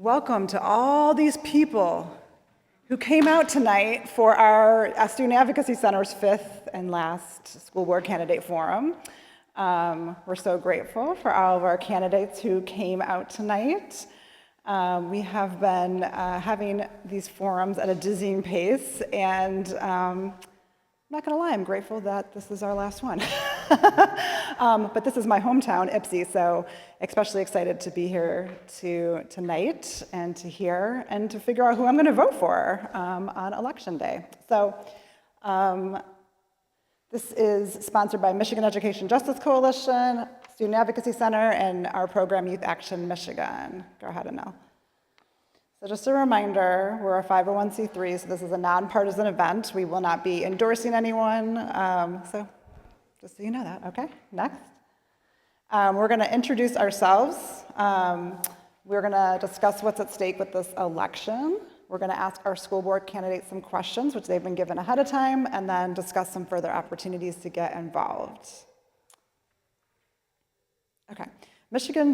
Welcome to all these people who came out tonight for our Student Advocacy Center's fifth and last school board candidate forum. We're so grateful for all of our candidates who came out tonight. We have been having these forums at a dizzying pace, and I'm not gonna lie, I'm grateful that this is our last one. But this is my hometown, Ypsi, so especially excited to be here tonight and to hear and to figure out who I'm gonna vote for on election day. So this is sponsored by Michigan Education Justice Coalition, Student Advocacy Center, and our program Youth Action Michigan. Go ahead and know. So just a reminder, we're a 501c3, so this is a nonpartisan event. We will not be endorsing anyone, so just so you know that, okay? Next. We're gonna introduce ourselves. We're gonna discuss what's at stake with this election. We're gonna ask our school board candidates some questions, which they've been given ahead of time, and then discuss some further opportunities to get involved. Okay, Michigan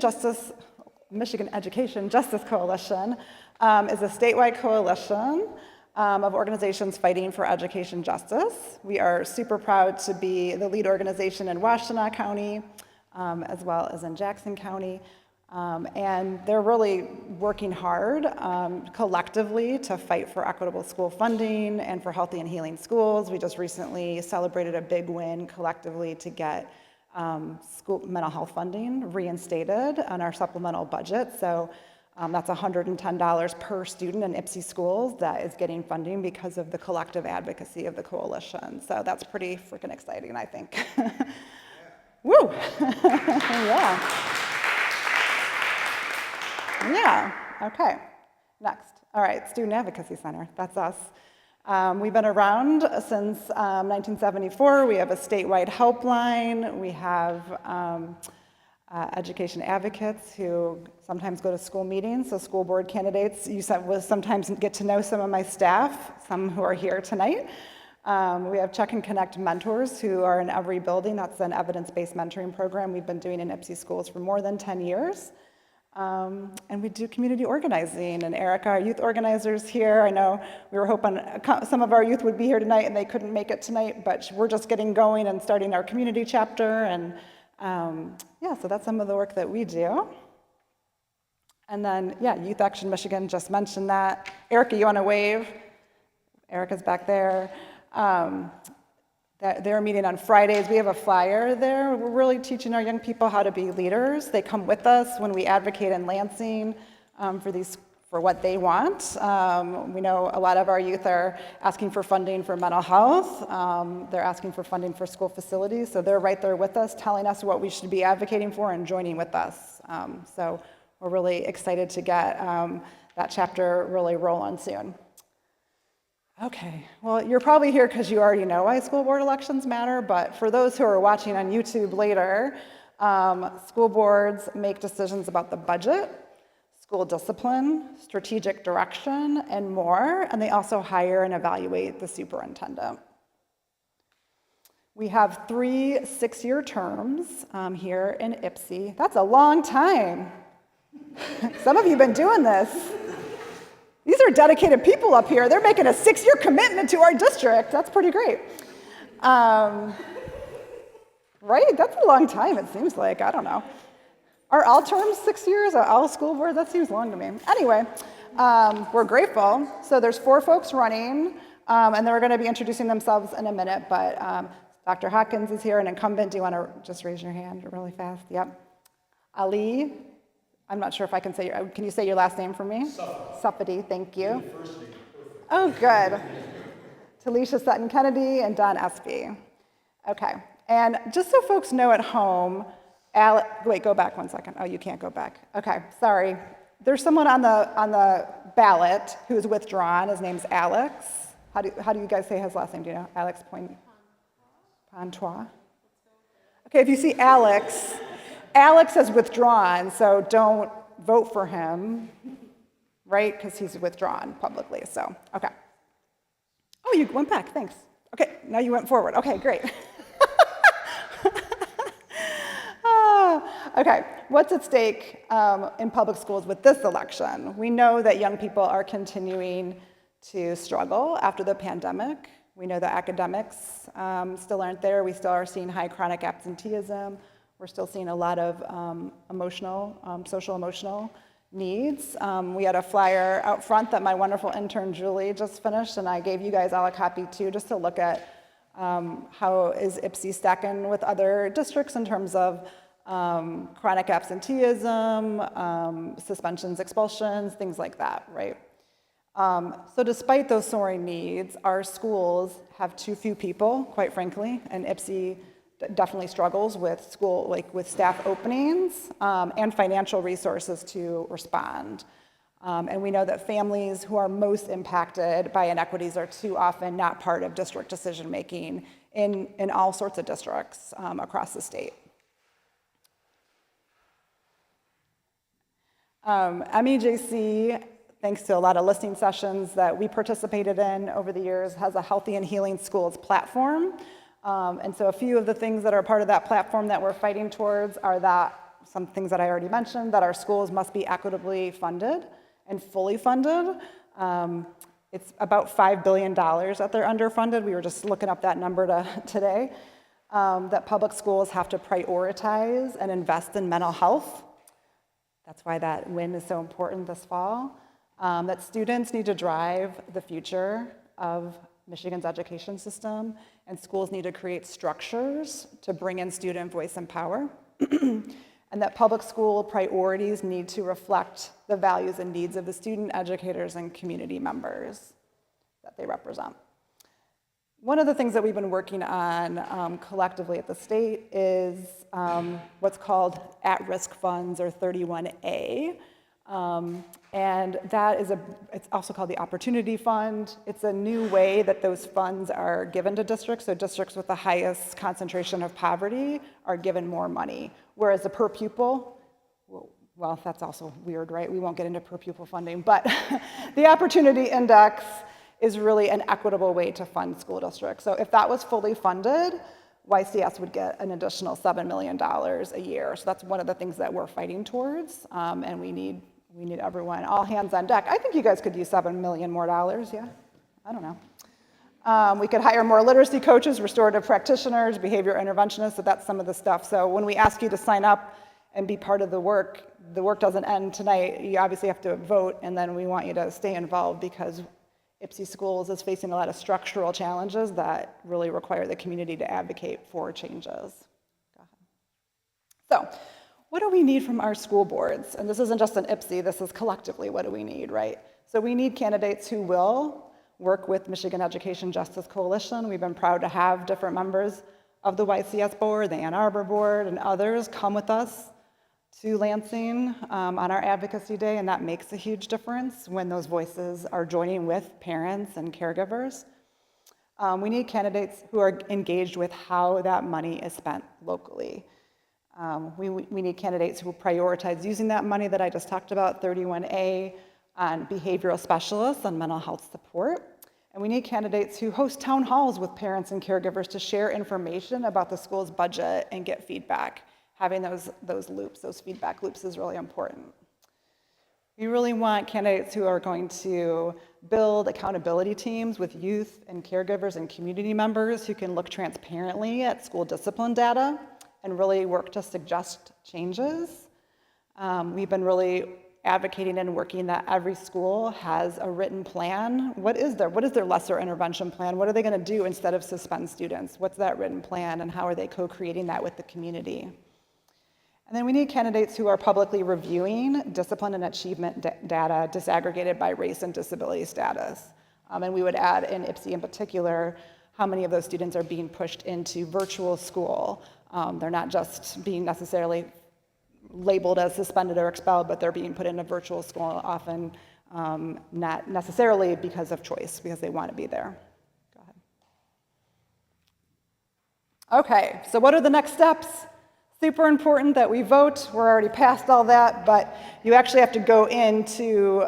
Education Justice Coalition is a statewide coalition of organizations fighting for education justice. We are super proud to be the lead organization in Washtenaw County, as well as in Jackson County. And they're really working hard collectively to fight for equitable school funding and for healthy and healing schools. We just recently celebrated a big win collectively to get school mental health funding reinstated on our supplemental budget. So that's $110 per student in Ypsi schools that is getting funding because of the collective advocacy of the coalition. So that's pretty freaking exciting, I think. Woo! Yeah. Yeah, okay. Next. All right, Student Advocacy Center, that's us. We've been around since 1974. We have a statewide helpline. We have education advocates who sometimes go to school meetings, so school board candidates. You will sometimes get to know some of my staff, some who are here tonight. We have Check and Connect mentors who are in every building. That's an evidence-based mentoring program we've been doing in Ypsi schools for more than 10 years. And we do community organizing, and Erica, our youth organizers here. I know we were hoping some of our youth would be here tonight and they couldn't make it tonight, but we're just getting going and starting our community chapter, and yeah, so that's some of the work that we do. And then, yeah, Youth Action Michigan, just mentioned that. Erica, you want to wave? Erica's back there. They're meeting on Fridays. We have a flyer there. We're really teaching our young people how to be leaders. They come with us when we advocate in Lansing for what they want. We know a lot of our youth are asking for funding for mental health. They're asking for funding for school facilities. So they're right there with us, telling us what we should be advocating for and joining with us. So we're really excited to get that chapter really rolling soon. Okay, well, you're probably here because you already know why school board elections matter, but for those who are watching on YouTube later, school boards make decisions about the budget, school discipline, strategic direction, and more, and they also hire and evaluate the superintendent. We have 3 6-year terms here in Ypsi. That's a long time. Some of you have been doing this. These are dedicated people up here. They're making a 6-year commitment to our district. That's pretty great. Right? That's a long time, it seems like. I don't know. Are all terms 6 years? Are all school boards? That seems long to me. Anyway, we're grateful. So there's 4 folks running, and they're going to be introducing themselves in a minute, but Dr. Hawkins is here, an incumbent. Do you want to just raise your hand really fast? Yep. Allie. I'm not sure if I can say can you say your last name for me? Suffety, thank you. First name. Oh, good. Talisha, Sutton, Kenedy, and Don Espy. Okay, and just so folks know at home, wait, go back 1 second. Oh, you can't go back. Okay, sorry. There's someone on the ballot who's withdrawn. His name's Alex. How do you guys say his last name? Do you know? Alex Pontois? Okay, if you see Alex has withdrawn, so don't vote for him, right? Because he's withdrawn publicly, so, okay. Oh, you went back, thanks. Okay, now you went forward. Okay, great. Okay, what's at stake in public schools with this election? We know that young people are continuing to struggle after the pandemic. We know that academics still aren't there. We still are seeing high chronic absenteeism. We're still seeing a lot of social emotional needs. We had a flyer out front that my wonderful intern Julie just finished, and I gave you guys all a copy too, just to look at how is Ypsi stacking with other districts in terms of chronic absenteeism, suspensions, expulsions, things like that, right? So despite those soaring needs, our schools have too few people, quite frankly, and Ypsi definitely struggles with with staff openings and financial resources to respond. And we know that families who are most impacted by inequities are too often not part of district decision-making in all sorts of districts across the state. MEJC, thanks to a lot of listening sessions that we participated in over the years, has a Healthy and Healing Schools platform. And so a few of the things that are part of that platform that we're fighting towards are some things that I already mentioned, that our schools must be equitably funded and fully funded. It's about $5 billion that they're underfunded. We were just looking up that number today. That public schools have to prioritize and invest in mental health. That's why that win is so important this fall. That students need to drive the future of Michigan's education system, and schools need to create structures to bring in student voice and power. And that public school priorities need to reflect the values and needs of the student educators and community members that they represent. One of the things that we've been working on collectively at the state is what's called at-risk funds, or 31A. And that is it's also called the Opportunity Fund. It's a new way that those funds are given to districts. So districts with the highest concentration of poverty are given more money, whereas the per pupil, well, that's also weird, right? We won't get into per pupil funding, but the Opportunity Index is really an equitable way to fund school districts. So if that was fully funded, YCS would get an additional $7 million a year. So that's one of the things that we're fighting towards, and we need everyone, all hands on deck. I think you guys could use $7 million more, yeah? I don't know. We could hire more literacy coaches, restorative practitioners, behavior interventionists, so that's some of the stuff. So when we ask you to sign up and be part of the work doesn't end tonight. You obviously have to vote, and then we want you to stay involved because Ypsi Schools is facing a lot of structural challenges that really require the community to advocate for changes. Go ahead. So, what do we need from our school boards? And this isn't just an Ypsi, this is collectively what do we need, right? So we need candidates who will work with Michigan Education Justice Coalition. We've been proud to have different members of the YCS board, the Ann Arbor board, and others come with us to Lansing on our advocacy day, and that makes a huge difference when those voices are joining with parents and caregivers. We need candidates who are engaged with how that money is spent locally. We need candidates who will prioritize using that money that I just talked about, 31A, on behavioral specialists and mental health support. And we need candidates who host town halls with parents and caregivers to share information about the school's budget and get feedback. Having those loops, those feedback loops, is really important. We really want candidates who are going to build accountability teams with youth and caregivers and community members who can look transparently at school discipline data and really work to suggest changes. We've been really advocating and working that every school has a written plan. What is their lesser intervention plan? What are they going to do instead of suspend students? What's that written plan, and how are they co-creating that with the community? And then we need candidates who are publicly reviewing discipline and achievement data disaggregated by race and disability status. And we would add in Ypsi in particular, how many of those students are being pushed into virtual school. They're not just being necessarily labeled as suspended or expelled, but they're being put into virtual school, often not necessarily because of choice, because they want to be there. Go ahead. Okay, so what are the next steps? Super important that we vote. We're already past all that, but you actually have to go into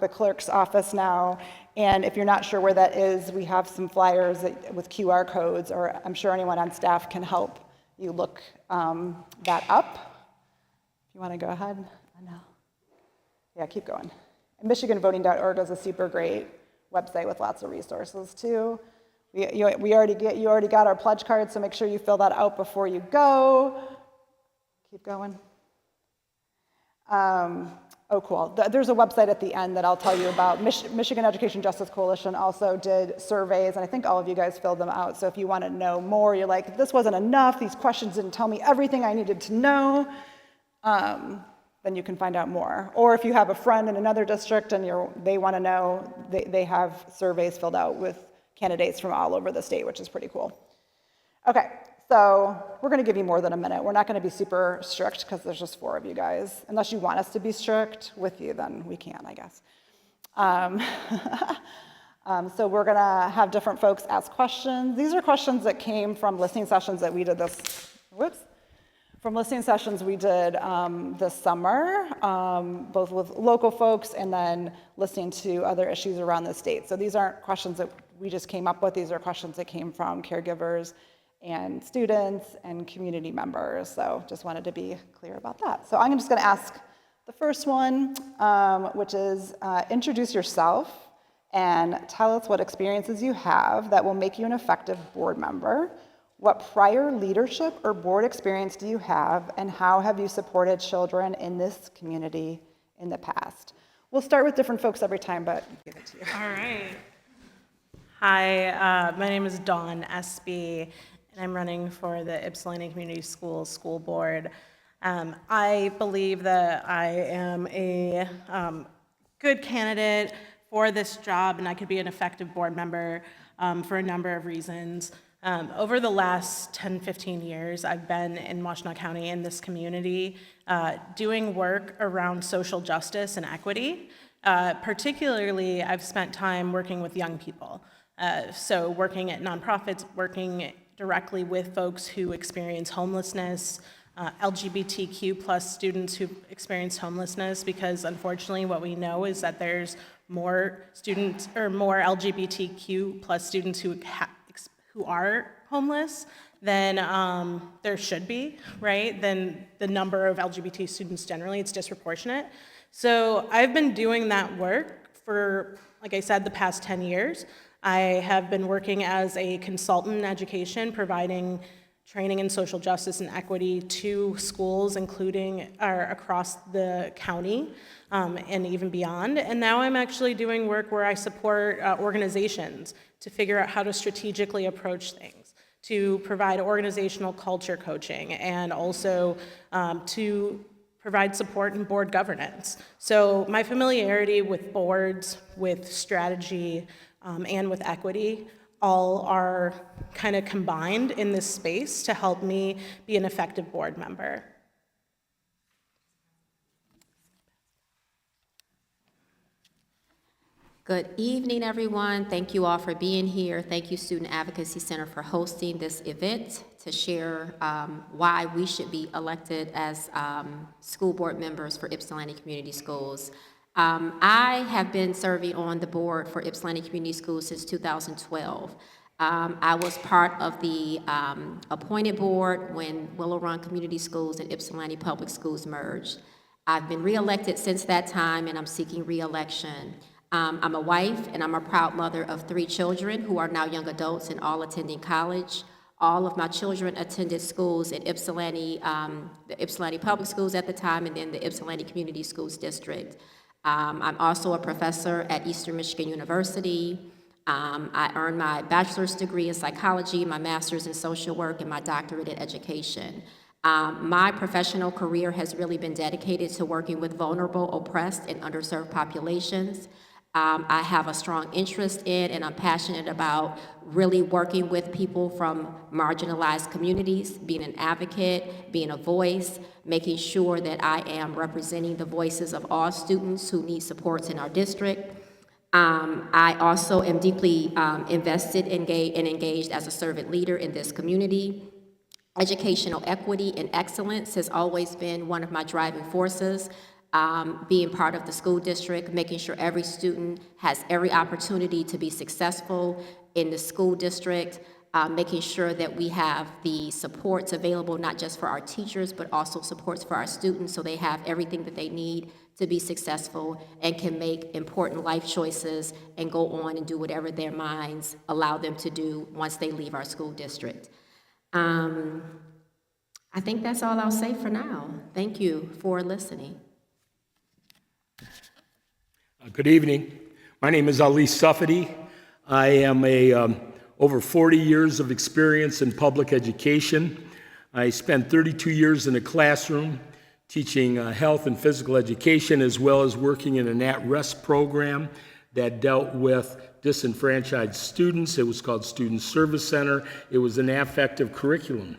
the clerk's office now, and if you're not sure where that is, we have some flyers with QR codes, or I'm sure anyone on staff can help you look that up. you want to go ahead? I know. Yeah, keep going. And MichiganVoting.org is a super great website with lots of resources too. You already got our pledge card, so make sure you fill that out before you go. Keep going. Oh, cool. There's a website at the end that I'll tell you about. Michigan Education Justice Coalition also did surveys, and I think all of you guys filled them out. So if you want to know more, you're like, this wasn't enough, these questions didn't tell me everything I needed to know, then you can find out more. Or if you have a friend in another district and they want to know, they have surveys filled out with candidates from all over the state, which is pretty cool. Okay, so we're going to give you more than a minute. We're not going to be super strict because there's just 4 of you guys. Unless you want us to be strict with you, then we can, I guess. So we're going to have different folks ask questions. These are questions that came from listening sessions that we did this summer, both with local folks and then listening to other issues around the state. So these aren't questions that we just came up with. These are questions that came from caregivers and students and community members. So just wanted to be clear about that. So I'm just going to ask the first one, which is introduce yourself and tell us what experiences you have that will make you an effective board member. What prior leadership or board experience do you have, and how have you supported children in this community in the past? We'll start with different folks every time, but give it to you. All right. Hi, my name is Dawn Espy, and I'm running for the Ypsilanti Community Schools School Board. I believe that I am a good candidate for this job, and I could be an effective board member for a number of reasons. Over the last 10, 15 years, I've been in Washtenaw County in this community doing work around social justice and equity. Particularly, I've spent time working with young people. So working at nonprofits, working directly with folks who experience homelessness, LGBTQ plus students who experience homelessness, because unfortunately what we know is that there's more students or more LGBTQ plus students who are homeless than there should be, right? Than the number of LGBT students generally, it's disproportionate. So I've been doing that work for, like I said, the past 10 years. I have been working as a consultant in education, providing training in social justice and equity to schools, including across the county and even beyond. And now I'm actually doing work where I support organizations to figure out how to strategically approach things, to provide organizational culture coaching, and also to provide support in board governance. So my familiarity with boards, with strategy, and with equity all are kind of combined in this space to help me be an effective board member. Good evening, everyone. Thank you all for being here. Thank you, Student Advocacy Center, for hosting this event to share why we should be elected as school board members for Ypsilanti Community Schools. I have been serving on the board for Ypsilanti Community Schools since 2012. I was part of the appointed board when Willow Run Community Schools and Ypsilanti Public Schools merged. I've been reelected since that time, and I'm seeking reelection. I'm a wife, and I'm a proud mother of 3 children who are now young adults and all attending college. All of my children attended schools in Ypsilanti, the Ypsilanti Public Schools at the time, and then the Ypsilanti Community Schools District. I'm also a professor at Eastern Michigan University. I earned my bachelor's degree in psychology, my master's in social work, and my doctorate in education. My professional career has really been dedicated to working with vulnerable, oppressed, and underserved populations. I have a strong interest in, and I'm passionate about, really working with people from marginalized communities, being an advocate, being a voice, making sure that I am representing the voices of all students who need supports in our district. I also am deeply invested and engaged as a servant leader in this community. Educational equity and excellence has always been one of my driving forces. Being part of the school district, making sure every student has every opportunity to be successful in the school district. making sure that we have the supports available, not just for our teachers, but also supports for our students, so they have everything that they need to be successful and can make important life choices and go on and do whatever their minds allow them to do once they leave our school district. I think that's all I'll say for now. Thank you for listening. Good evening. My name is Allie Suffety. I am over 40 years of experience in public education. I spent 32 years in a classroom teaching health and physical education, as well as working in an at-rest program that dealt with disenfranchised students. It was called Student Service Center. It was an affective curriculum.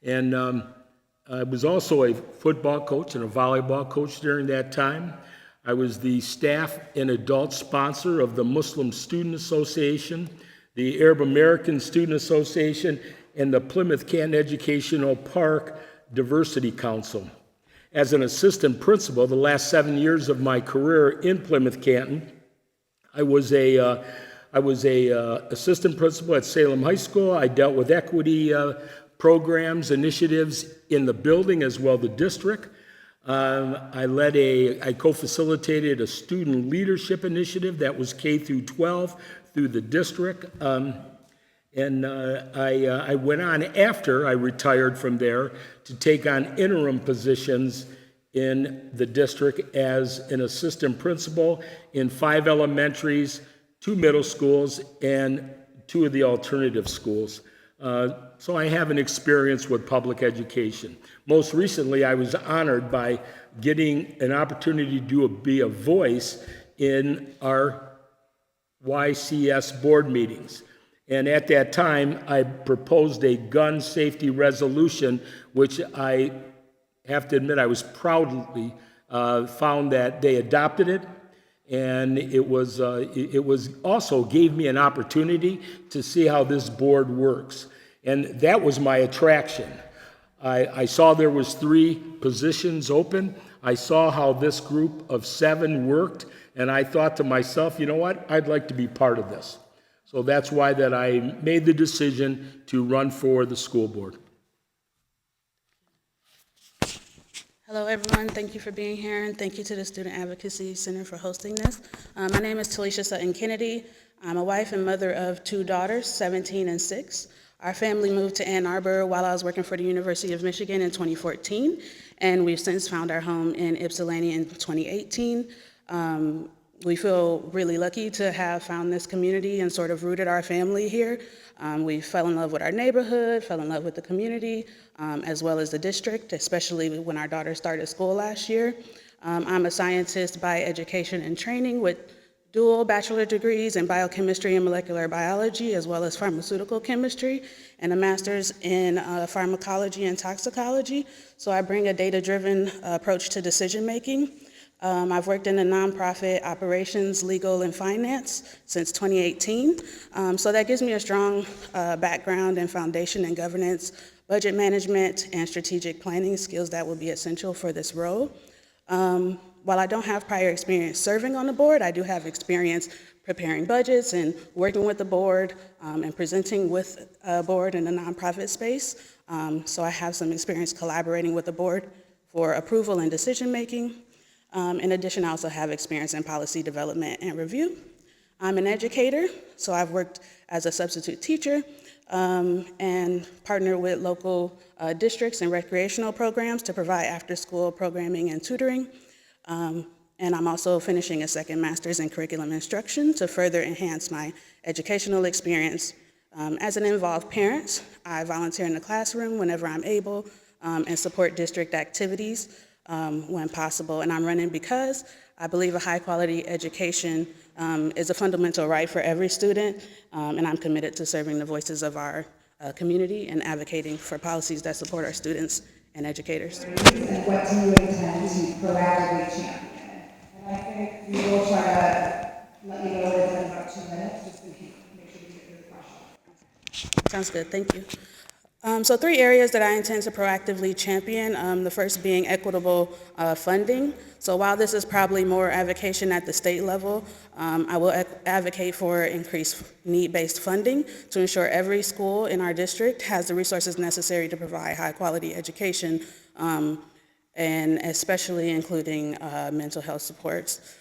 And I was also a football coach and a volleyball coach during that time. I was the staff and adult sponsor of the Muslim Student Association, the Arab American Student Association, and the Plymouth Canton Educational Park Diversity Council. As an assistant principal, the last 7 years of my career in Plymouth Canton, I was a assistant principal at Salem High School. I dealt with equity programs, initiatives in the building as well as the district. I co-facilitated a student leadership initiative that was K through 12 through the district. I went on after I retired from there to take on interim positions in the district as an assistant principal in 5 elementaries, 2 middle schools, and 2 of the alternative schools. So I have an experience with public education. Most recently, I was honored by getting an opportunity to be a voice in our YCS board meetings. And at that time, I proposed a gun safety resolution, which I have to admit I was proudly found that they adopted it. And it was also gave me an opportunity to see how this board works. And that was my attraction. I saw there was 3 positions open. I saw how this group of 7 worked, and I thought to myself, you know what, I'd like to be part of this. So that's why that I made the decision to run for the school board. Hello, everyone. Thank you for being here, and thank you to the Student Advocacy Center for hosting this. My name is Talisha Sutton Kenedy. I'm a wife and mother of 2 daughters, 17 and 6. Our family moved to Ann Arbor while I was working for the University of Michigan in 2014, and we've since found our home in Ypsilanti in 2018. We feel really lucky to have found this community and sort of rooted our family here. We fell in love with our neighborhood, fell in love with the community, as well as the district, especially when our daughter started school last year. I'm a scientist by education and training with dual bachelor degrees in biochemistry and molecular biology, as well as pharmaceutical chemistry, and a master's in pharmacology and toxicology. So I bring a data-driven approach to decision-making. I've worked in the nonprofit operations, legal, and finance since 2018. So that gives me a strong background and foundation in governance, budget management, and strategic planning skills that will be essential for this role. While I don't have prior experience serving on the board, I do have experience preparing budgets and working with the board and presenting with a board in the nonprofit space. So I have some experience collaborating with the board for approval and decision-making. In addition, I also have experience in policy development and review. I'm an educator, so I've worked as a substitute teacher and partnered with local districts and recreational programs to provide after-school programming and tutoring. And I'm also finishing a second master's in curriculum instruction to further enhance my educational experience. As an involved parent, I volunteer in the classroom whenever I'm able and support district activities when possible. And I'm running because I believe a high-quality education is a fundamental right for every student, and I'm committed to serving the voices of our community and advocating for policies that support our students and educators. And what do you intend to proactively champion? And I think we will try to let you know within about 2 minutes, just to make sure you get your question. Sounds good, thank you. So 3 areas that I intend to proactively champion, the first being equitable funding. So while this is probably more advocation at the state level, I will advocate for increased need-based funding to ensure every school in our district has the resources necessary to provide high-quality education, and especially including mental health supports,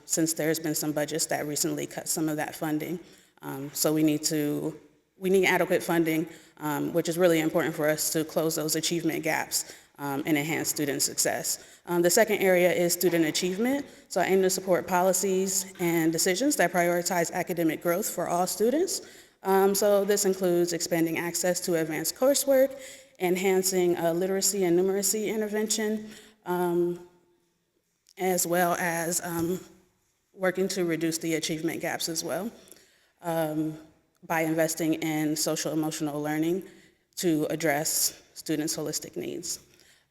since there's been some budgets that recently cut some of that funding. So we need adequate funding, which is really important for us to close those achievement gaps and enhance student success. The second area is student achievement. So I aim to support policies and decisions that prioritize academic growth for all students. So this includes expanding access to advanced coursework, enhancing literacy and numeracy intervention, as well as working to reduce the achievement gaps as well. By investing in social emotional learning to address students' holistic needs,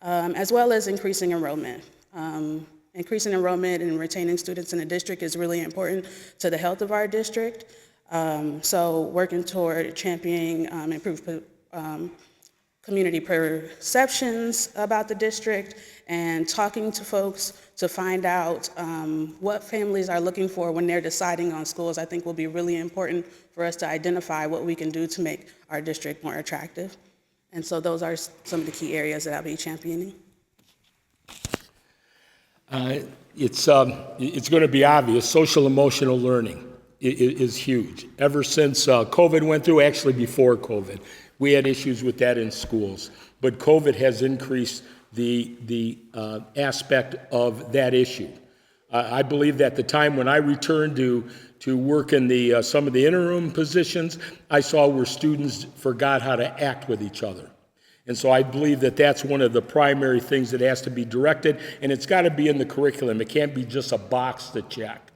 as well as increasing enrollment. Increasing enrollment and retaining students in the district is really important to the health of our district. So working toward championing improved community perceptions about the district and talking to folks to find out what families are looking for when they're deciding on schools, I think will be really important for us to identify what we can do to make our district more attractive. And so those are some of the key areas that I'll be championing. It's going to be obvious. Social emotional learning is huge. Ever since COVID went through, actually before COVID, we had issues with that in schools. But COVID has increased the aspect of that issue. I believe that the time when I returned to work in some of the interim positions, I saw where students forgot how to act with each other. And so I believe that that's one of the primary things that has to be directed, and it's got to be in the curriculum. It can't be just a box to check.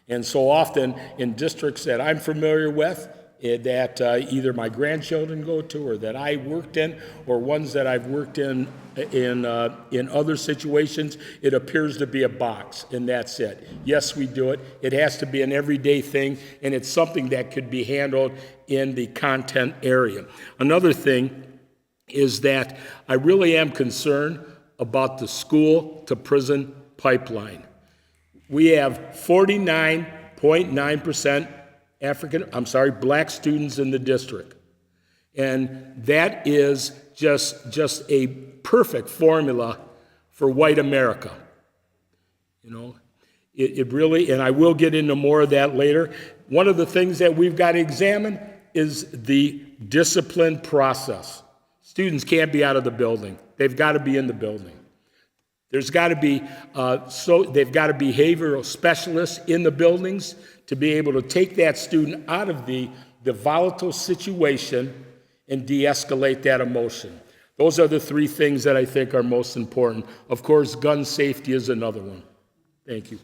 And so often in districts that I'm familiar with, that either my grandchildren go to or that I worked in, or ones that I've worked in other situations, it appears to be a box, and that's it. Yes, we do it. It has to be an everyday thing, and it's something that could be handled in the content area. Another thing is that I really am concerned about the school to prison pipeline. We have 49.9% Black students in the district. And that is just a perfect formula for white America. You know, it really, and I will get into more of that later. One of the things that we've got to examine is the discipline process. Students can't be out of the building. They've got to be in the building. There's got to be, they've got behavioral specialists in the buildings to be able to take that student out of the volatile situation and de-escalate that emotion. Those are the 3 things that I think are most important. Of course, gun safety is another one. Thank you.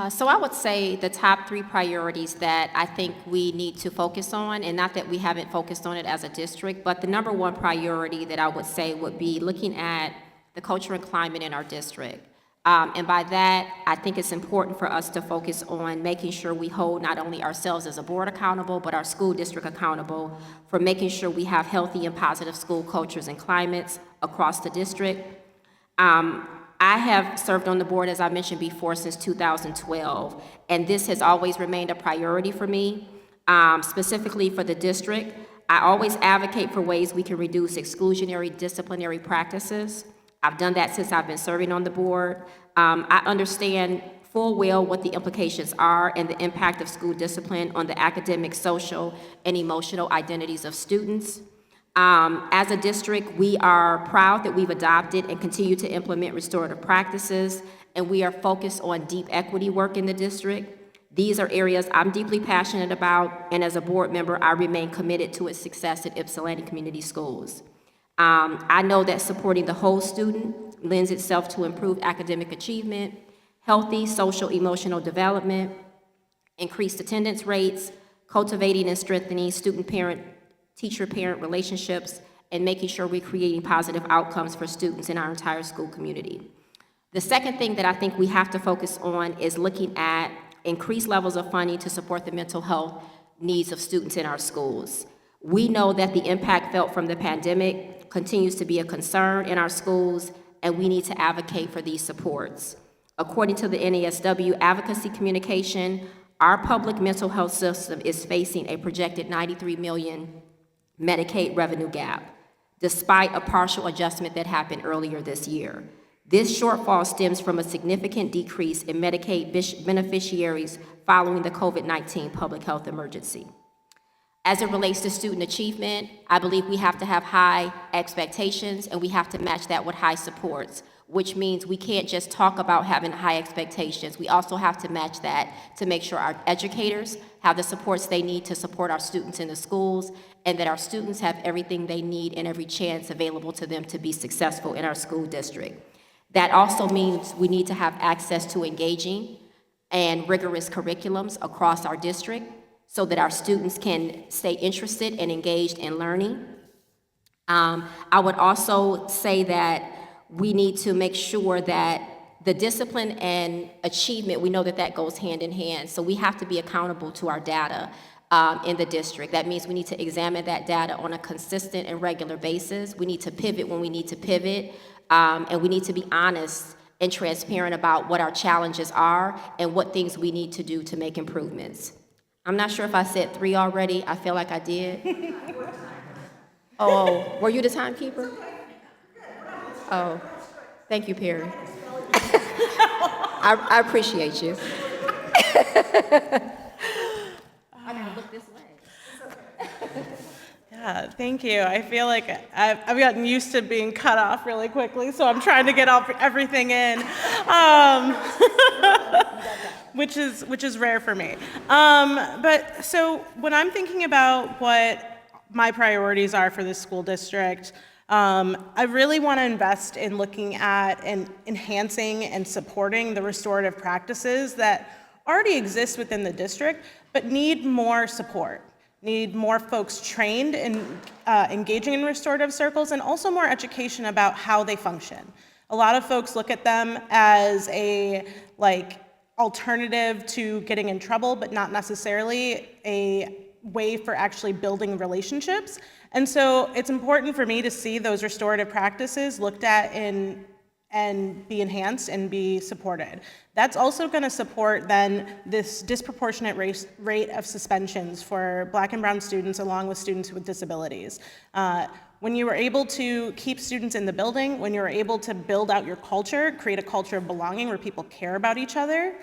So I would say the top 3 priorities that I think we need to focus on, and not that we haven't focused on it as a district, but the number 1 priority that I would say would be looking at the culture and climate in our district. And by that, I think it's important for us to focus on making sure we hold not only ourselves as a board accountable, but our school district accountable for making sure we have healthy and positive school cultures and climates across the district. I have served on the board, as I mentioned before, since 2012, and this has always remained a priority for me, specifically for the district. I always advocate for ways we can reduce exclusionary disciplinary practices. I've done that since I've been serving on the board. I understand full well what the implications are and the impact of school discipline on the academic, social, and emotional identities of students. As a district, we are proud that we've adopted and continue to implement restorative practices, and we are focused on deep equity work in the district. These are areas I'm deeply passionate about, and as a board member, I remain committed to its success at Ypsilanti Community Schools. I know that supporting the whole student lends itself to improved academic achievement, healthy social emotional development, increased attendance rates, cultivating and strengthening student-parent, teacher-parent relationships, and making sure we're creating positive outcomes for students in our entire school community. The second thing that I think we have to focus on is looking at increased levels of funding to support the mental health needs of students in our schools. We know that the impact felt from the pandemic continues to be a concern in our schools, and we need to advocate for these supports. According to the NASW Advocacy Communication, our public mental health system is facing a projected $93 million Medicaid revenue gap, despite a partial adjustment that happened earlier this year. This shortfall stems from a significant decrease in Medicaid beneficiaries following the COVID-19 public health emergency. As it relates to student achievement, I believe we have to have high expectations and we have to match that with high supports, which means we can't just talk about having high expectations. We also have to match that to make sure our educators have the supports they need to support our students in the schools, and that our students have everything they need and every chance available to them to be successful in our school district. That also means we need to have access to engaging and rigorous curriculums across our district so that our students can stay interested and engaged in learning. I would also say that we need to make sure that the discipline and achievement, we know that that goes hand in hand. So we have to be accountable to our data in the district. That means we need to examine that data on a consistent and regular basis. We need to pivot when we need to pivot, and we need to be honest and transparent about what our challenges are and what things we need to do to make improvements. I'm not sure if I said 3 already. I feel like I did. Oh, were you the timekeeper? Oh, thank you, Perry. I appreciate you. I gotta look this way. Yeah, thank you. I feel like I've gotten used to being cut off really quickly, so I'm trying to get everything in, which is rare for me. But so when I'm thinking about what my priorities are for this school district, I really want to invest in looking at and enhancing and supporting the restorative practices that already exist within the district, but need more support. Need more folks trained in engaging in restorative circles, and also more education about how they function. A lot of folks look at them as a alternative to getting in trouble, but not necessarily a way for actually building relationships. And so it's important for me to see those restorative practices looked at and be enhanced and be supported. That's also going to support then this disproportionate rate of suspensions for Black and brown students along with students with disabilities. When you are able to keep students in the building, when you're able to build out your culture, create a culture of belonging where people care about each other,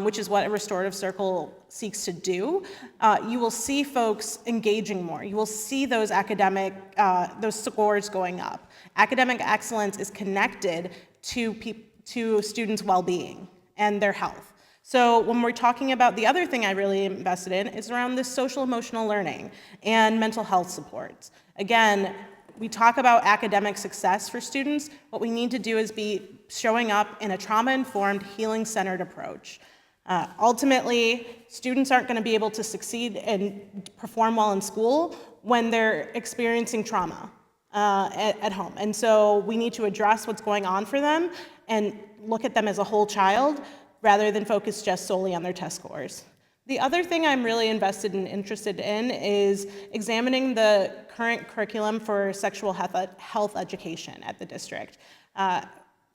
which is what a restorative circle seeks to do, you will see folks engaging more. You will see those those scores going up. Academic excellence is connected to students' well-being and their health. So when we're talking about the other thing I really invested in is around this social emotional learning and mental health supports. Again, we talk about academic success for students. What we need to do is be showing up in a trauma-informed, healing-centered approach. Ultimately, students aren't going to be able to succeed and perform well in school when they're experiencing trauma at home. And so we need to address what's going on for them and look at them as a whole child rather than focus just solely on their test scores. The other thing I'm really invested and interested in is examining the current curriculum for sexual health education at the district.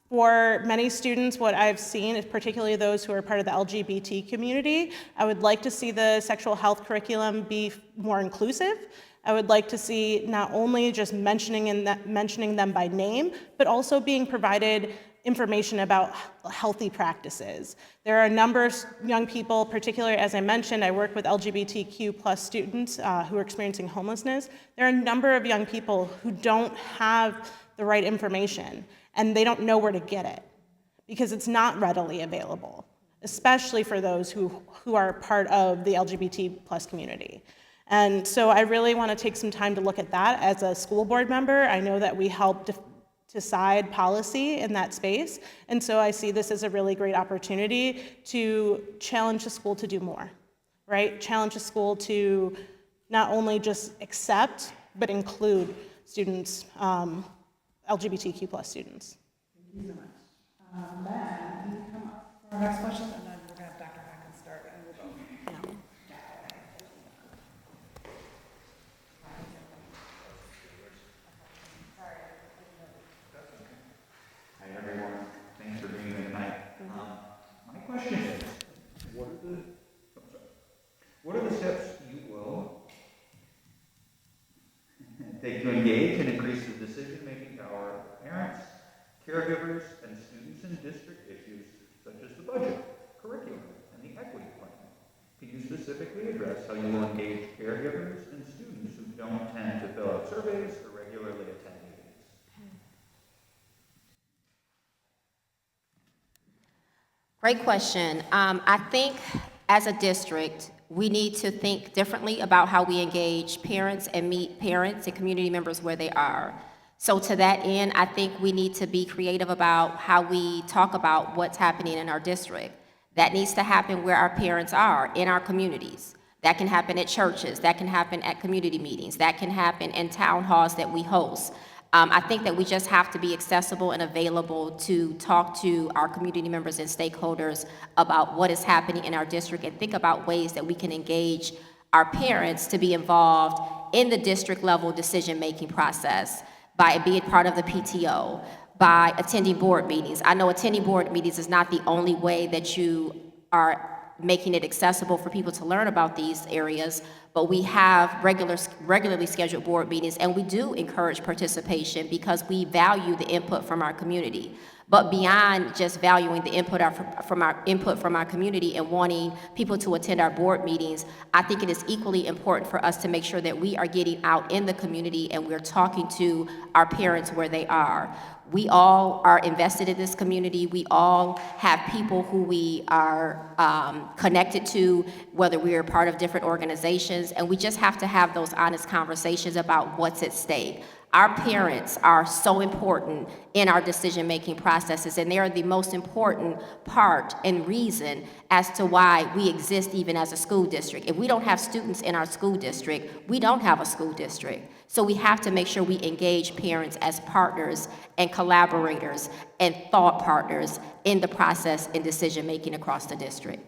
For many students, what I've seen, is particularly those who are part of the LGBT community, I would like to see the sexual health curriculum be more inclusive. I would like to see not only just mentioning them by name, but also being provided information about healthy practices. There are a number of young people, particularly as I mentioned, I work with LGBTQ plus students who are experiencing homelessness. There are a number of young people who don't have the right information and they don't know where to get it because it's not readily available, especially for those who are part of the LGBT plus community. And so I really want to take some time to look at that as a school board member. I know that we help decide policy in that space, and so I see this as a really great opportunity to challenge the school to do more, right? Challenge the school to not only just accept, but include students, LGBTQ plus students. Thank you so much. Ben, can you come up for our next question? And then we're going to have Dr. Hawkins start, and we'll go. take to engage and increase the decision-making power of parents, caregivers, and students in district issues such as the budget, curriculum, and the equity plan? Can you specifically address how you will engage caregivers and students who don't tend to fill out surveys or regularly attend meetings? Great question. I think as a district, we need to think differently about how we engage parents and meet parents and community members where they are. So to that end, I think we need to be creative about how we talk about what's happening in our district. That needs to happen where our parents are, in our communities. That can happen at churches, that can happen at community meetings, that can happen in town halls that we host. I think that we just have to be accessible and available to talk to our community members and stakeholders about what is happening in our district and think about ways that we can engage our parents to be involved in the district level decision-making process by being part of the PTO, by attending board meetings. I know attending board meetings is not the only way that you are making it accessible for people to learn about these areas, but we have regularly scheduled board meetings, and we do encourage participation because we value the input from our community. But beyond just valuing the input from our community and wanting people to attend our board meetings, I think it is equally important for us to make sure that we are getting out in the community and we're talking to our parents where they are. We all are invested in this community. We all have people who we are connected to, whether we are part of different organizations, and we just have to have those honest conversations about what's at stake. Our parents are so important in our decision-making processes, and they are the most important part and reason as to why we exist even as a school district. If we don't have students in our school district, we don't have a school district. So we have to make sure we engage parents as partners and collaborators and thought partners in the process and decision-making across the district.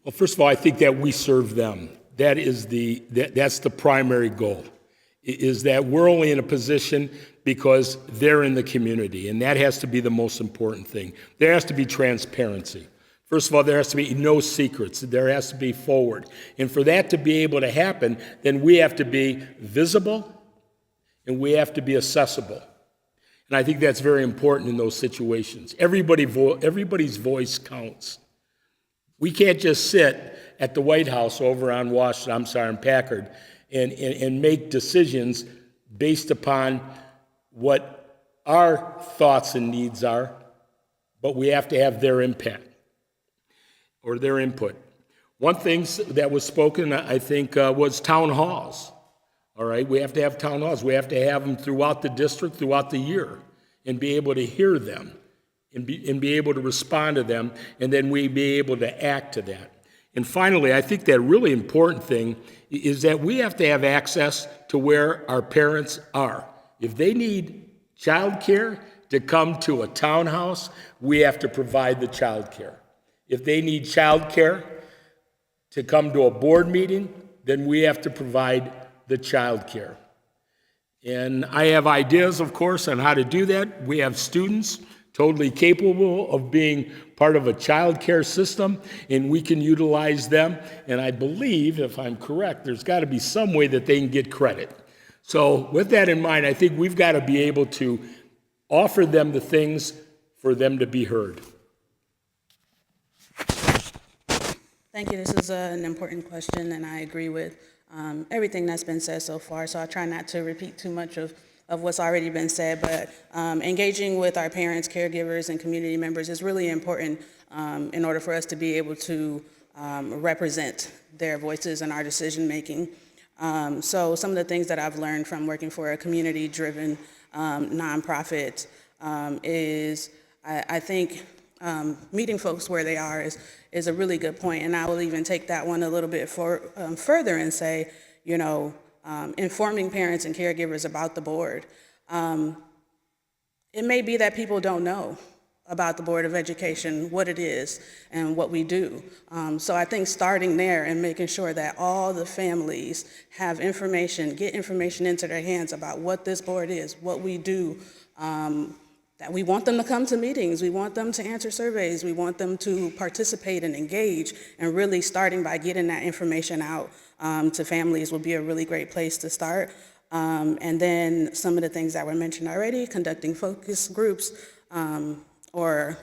Well, first of all, I think that we serve them. That's the primary goal, is that we're only in a position because they're in the community, and that has to be the most important thing. There has to be transparency. First of all, there has to be no secrets. There has to be forward. And for that to be able to happen, then we have to be visible and we have to be accessible. And I think that's very important in those situations. Everybody's voice counts. We can't just sit at the White House over on Packard and make decisions based upon what our thoughts and needs are, but we have to have their impact or their input. One thing that was spoken, I think, was town halls. All right, we have to have town halls. We have to have them throughout the district, throughout the year, and be able to hear them and be able to respond to them, and then we be able to act to that. And finally, I think that really important thing is that we have to have access to where our parents are. If they need childcare to come to a townhouse, we have to provide the childcare. If they need childcare to come to a board meeting, then we have to provide the childcare. And I have ideas, of course, on how to do that. We have students totally capable of being part of a child care system, and we can utilize them. And I believe, if I'm correct, there's got to be some way that they can get credit. So with that in mind, I think we've got to be able to offer them the things for them to be heard. Thank you. This is an important question, and I agree with everything that's been said so far, so I'll try not to repeat too much of what's already been said, but engaging with our parents, caregivers, and community members is really important in order for us to be able to represent their voices in our decision-making. So some of the things that I've learned from working for a community-driven nonprofit is I think meeting folks where they are is a really good point, and I will even take that one a little bit further and say, you know, informing parents and caregivers about the board. It may be that people don't know about the Board of Education, what it is and what we do. So I think starting there and making sure that all the families have information, get information into their hands about what this board is, what we do, that we want them to come to meetings, we want them to answer surveys, we want them to participate and engage, and really starting by getting that information out to families would be a really great place to start. And then some of the things that were mentioned already, conducting focus groups or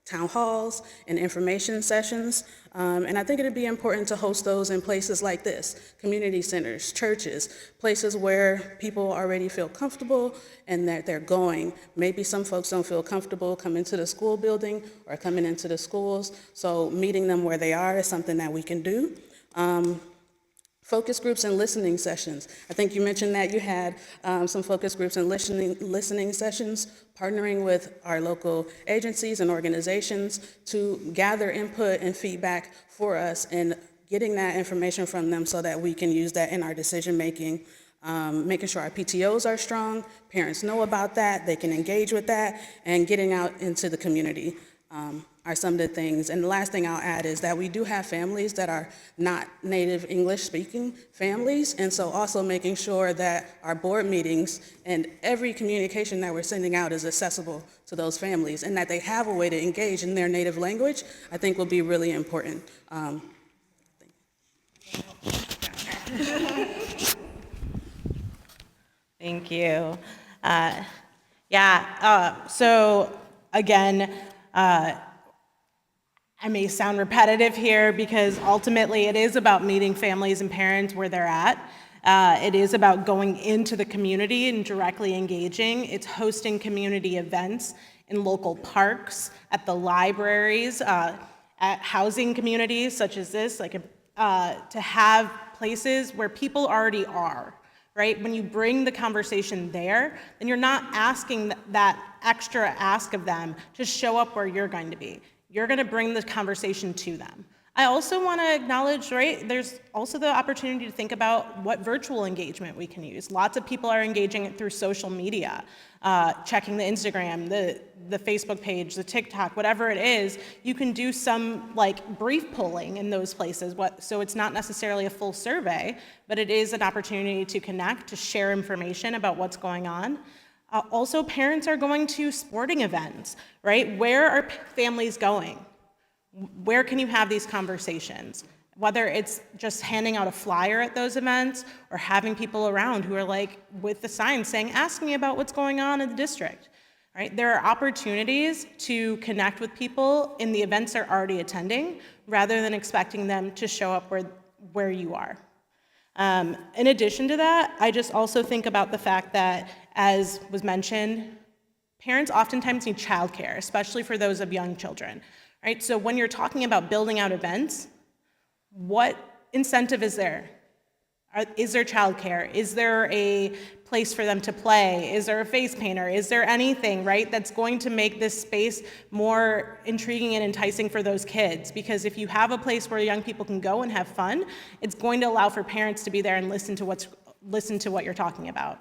town halls and information sessions. And I think it'd be important to host those in places like this, community centers, churches, places where people already feel comfortable and that they're going. Maybe some folks don't feel comfortable coming to the school building or coming into the schools, so meeting them where they are is something that we can do. Focus groups and listening sessions. I think you mentioned that you had some focus groups and listening sessions, partnering with our local agencies and organizations to gather input and feedback for us and getting that information from them so that we can use that in our decision making. Making sure our PTOs are strong, parents know about that, they can engage with that, and getting out into the community. Are some of the things. And the last thing I'll add is that we do have families that are not native English speaking families, and so also making sure that our board meetings and every communication that we're sending out is accessible to those families and that they have a way to engage in their native language, I think will be really important. Thank you. So again, I may sound repetitive here because ultimately it is about meeting families and parents where they're at. It is about going into the community and directly engaging. It's hosting community events in local parks, at the libraries, at housing communities such as this, to have places where people already are, right? When you bring the conversation there, then you're not asking that extra ask of them to show up where you're going to be. You're going to bring the conversation to them. I also want to acknowledge, right, there's also the opportunity to think about what virtual engagement we can use. Lots of people are engaging it through social media, checking the Instagram, the Facebook page, the TikTok, whatever it is. You can do some brief polling in those places, so it's not necessarily a full survey, but it is an opportunity to connect, to share information about what's going on. Also, parents are going to sporting events, right? Where are families going? Where can you have these conversations? Whether it's just handing out a flyer at those events or having people around who are with the sign saying, ask me about what's going on in the district, right? There are opportunities to connect with people in the events they're already attending rather than expecting them to show up where you are. In addition to that, I just also think about the fact that, as was mentioned, parents oftentimes need childcare, especially for those of young children, right? So when you're talking about building out events, what incentive is there? Is there childcare? Is there a place for them to play? Is there a face painter? Is there anything, right, that's going to make this space more intriguing and enticing for those kids? Because if you have a place where young people can go and have fun, it's going to allow for parents to be there and listen to what you're talking about.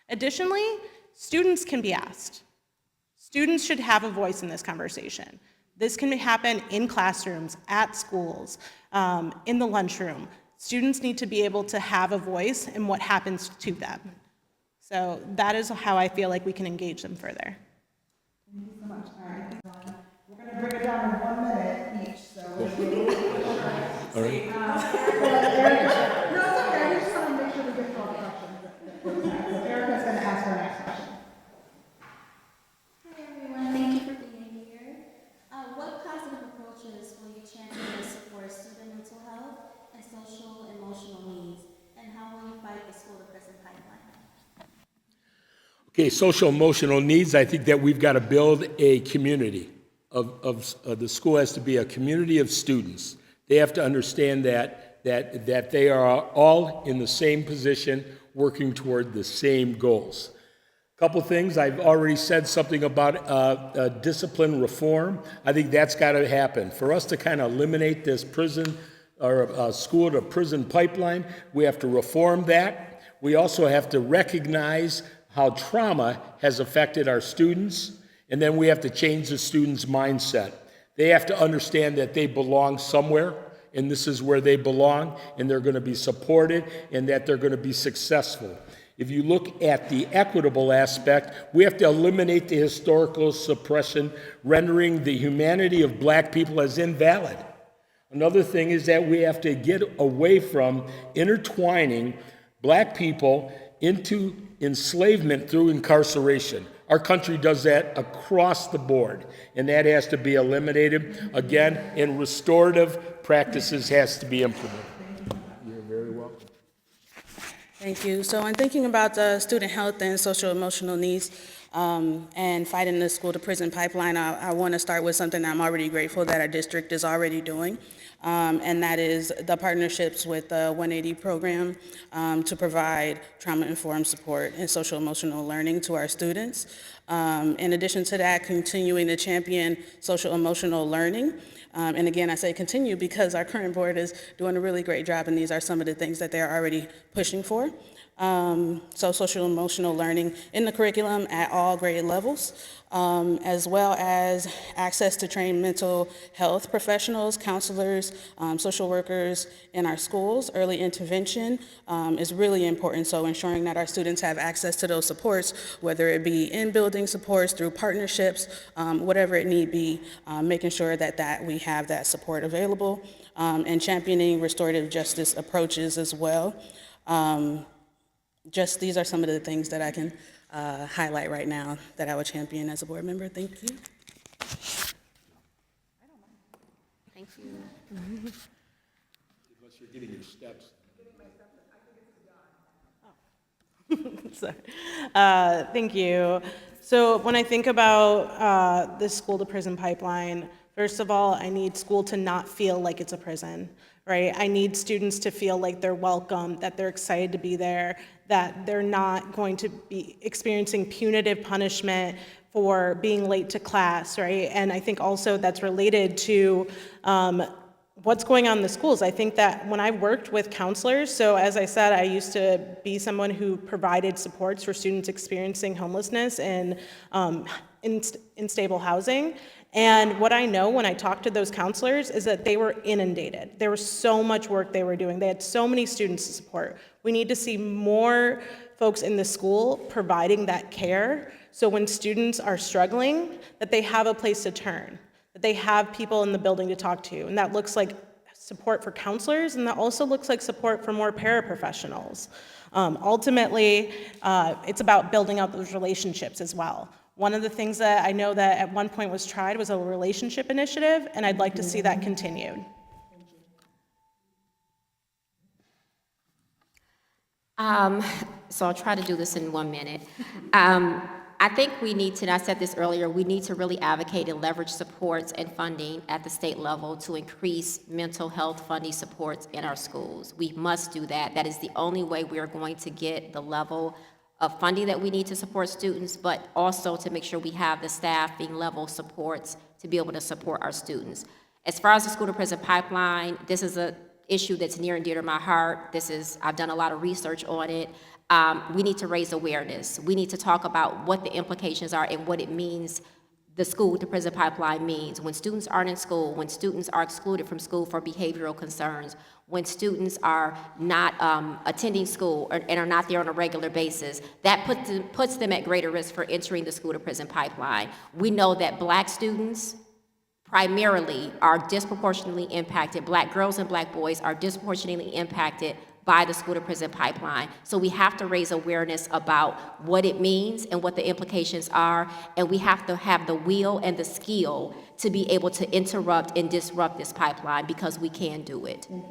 Additionally, students can be asked. Students should have a voice in this conversation. This can happen in classrooms, at schools, in the lunchroom. Students need to be able to have a voice in what happens to them. So that is how I feel like we can engage them further. Thank you so much. All right. We're going to bring it down to 1 minute each. So All right. no, it's okay. We just want to make sure we get to all the questions. So Erica's going to ask her next question. Hi everyone, thank you for being here. What positive approaches will you champion to support student mental health and social emotional needs, and how will you fight the school-to-prison pipeline? Okay, social emotional needs, I think that we've got to build a community the school has to be a community of students. They have to understand that they are all in the same position, working toward the same goals. A couple things, I've already said something about discipline reform. I think that's got to happen. For us to kind of eliminate this prison or school to prison pipeline, we have to reform that. We also have to recognize how trauma has affected our students, and then we have to change the students' mindset. They have to understand that they belong somewhere, and this is where they belong, and they're going to be supported, and that they're going to be successful. If you look at the equitable aspect, we have to eliminate the historical suppression, rendering the humanity of black people as invalid. Another thing is that we have to get away from intertwining black people into enslavement through incarceration. Our country does that across the board, and that has to be eliminated. Again, and restorative practices has to be implemented. You're very welcome. Thank you. So in thinking about the student health and social emotional needs and fighting the school to prison pipeline, I want to start with something I'm already grateful that our district is already doing. And that is the partnerships with the 180 program to provide trauma-informed support and social emotional learning to our students. In addition to that, continuing to champion social emotional learning. And again, I say continue because our current board is doing a really great job, and these are some of the things that they're already pushing for. So social emotional learning in the curriculum at all grade levels, as well as access to trained mental health professionals, counselors, social workers in our schools. Early intervention is really important, so ensuring that our students have access to those supports, whether it be in building supports, through partnerships, whatever it need be, making sure that we have that support available, and championing restorative justice approaches as well. Just these are some of the things that I can highlight right now that I would champion as a board member. Thank you. Thank you. Unless you're getting your steps. Sorry. Thank you. So when I think about the school to prison pipeline, first of all, I need school to not feel like it's a prison, right? I need students to feel like they're welcome, that they're excited to be there, that they're not going to be experiencing punitive punishment for being late to class, right? And I think also that's related to what's going on in the schools. I think that when I worked with counselors, so as I said, I used to be someone who provided supports for students experiencing homelessness and in stable housing. And what I know when I talked to those counselors is that they were inundated. There was so much work they were doing. They had so many students to support. We need to see more folks in the school providing that care, so when students are struggling, that they have a place to turn, that they have people in the building to talk to. And that looks like support for counselors, and that also looks like support for more paraprofessionals. Ultimately, it's about building out those relationships as well. One of the things that I know that at one point was tried was a relationship initiative, and I'd like to see that continued. So I'll try to do this in 1 minute. I think we need to, and I said this earlier, we need to really advocate and leverage supports and funding at the state level to increase mental health funding supports in our schools. We must do that. That is the only way we are going to get the level of funding that we need to support students, but also to make sure we have the staffing level supports to be able to support our students. As far as the school to prison pipeline, this is an issue that's near and dear to my heart. I've done a lot of research on it. We need to raise awareness. We need to talk about what the implications are and what it means the school to prison pipeline means. When students aren't in school, when students are excluded from school for behavioral concerns, when students are not attending school and are not there on a regular basis, that puts them at greater risk for entering the school to prison pipeline. We know that Black students primarily are disproportionately impacted. Black girls and Black boys are disproportionately impacted by the school to prison pipeline. So we have to raise awareness about what it means and what the implications are, and we have to have the will and the skill to be able to interrupt and disrupt this pipeline, because we can do it. You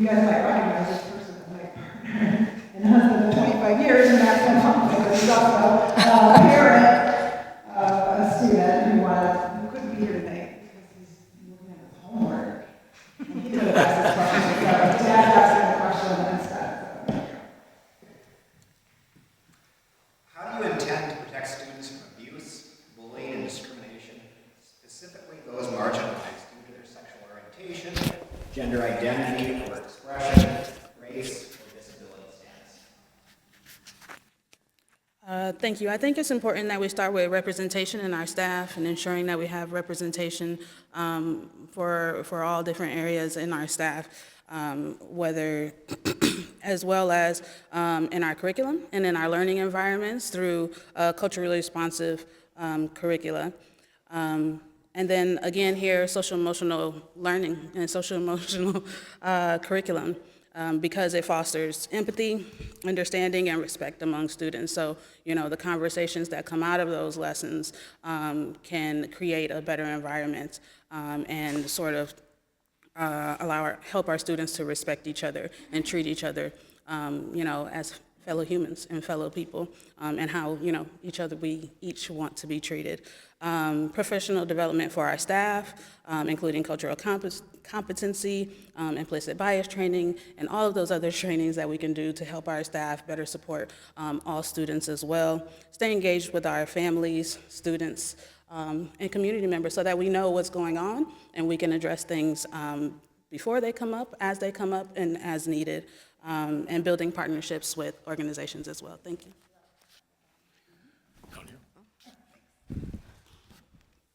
guys might recognize this person as my partner and husband of 25 years, and that's been helpful, but he's also a parent of a student who couldn't be here today because he's looking at his homework. And he could have asked this question, so Dad's asking the question instead. So. How do you intend to protect students from abuse, bullying, and discrimination, specifically those marginalized due to their sexual orientation, gender identity or expression, race, or disability status? Thank you. I think it's important that we start with representation in our staff and ensuring that we have representation for all different areas in our staff, whether as well as in our curriculum and in our learning environments through culturally responsive curricula. And then again here, social emotional learning and social emotional curriculum, because it fosters empathy, understanding, and respect among students. So, you know, the conversations that come out of those lessons can create a better environment and sort of help our students to respect each other and treat each other, you know, as fellow humans and fellow people, and how, you know, we each want to be treated. Professional development for our staff, including cultural competency, implicit bias training, and all of those other trainings that we can do to help our staff better support all students as well. Stay engaged with our families, students, and community members so that we know what's going on and we can address things before they come up, as they come up, and as needed, and building partnerships with organizations as well. Thank you.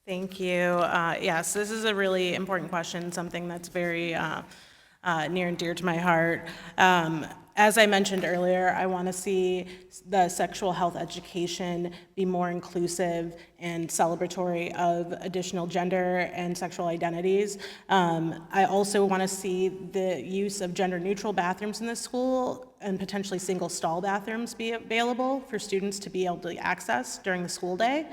Thank you. Yes, this is a really important question, something that's very near and dear to my heart. As I mentioned earlier, I want to see the sexual health education be more inclusive and celebratory of additional gender and sexual identities. I also want to see the use of gender-neutral bathrooms in the school and potentially single-stall bathrooms be available for students to be able to access during the school day.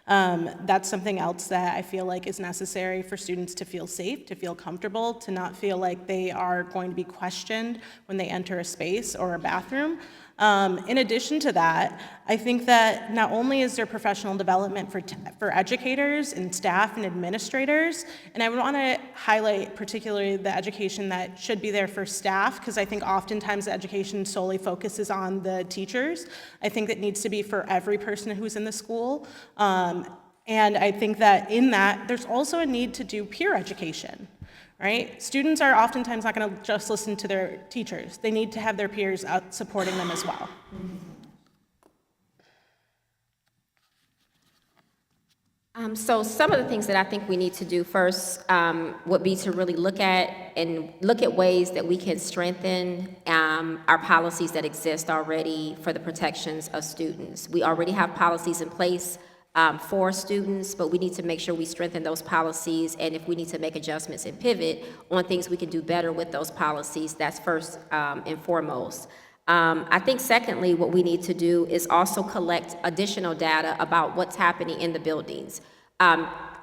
That's something else that I feel like is necessary for students to feel safe, to feel comfortable, to not feel like they are going to be questioned when they enter a space or a bathroom. In addition to that, I think that not only is there professional development for educators and staff and administrators, and I would want to highlight particularly the education that should be there for staff, because I think oftentimes the education solely focuses on the teachers. I think it needs to be for every person who's in the school. And I think that in that, there's also a need to do peer education. Right? Students are oftentimes not going to just listen to their teachers. They need to have their peers out supporting them as well. So some of the things that I think we need to do first would be to really look at ways that we can strengthen our policies that exist already for the protections of students. We already have policies in place for students, but we need to make sure we strengthen those policies, and if we need to make adjustments and pivot on things we can do better with those policies, that's first and foremost. I think secondly, what we need to do is also collect additional data about what's happening in the buildings.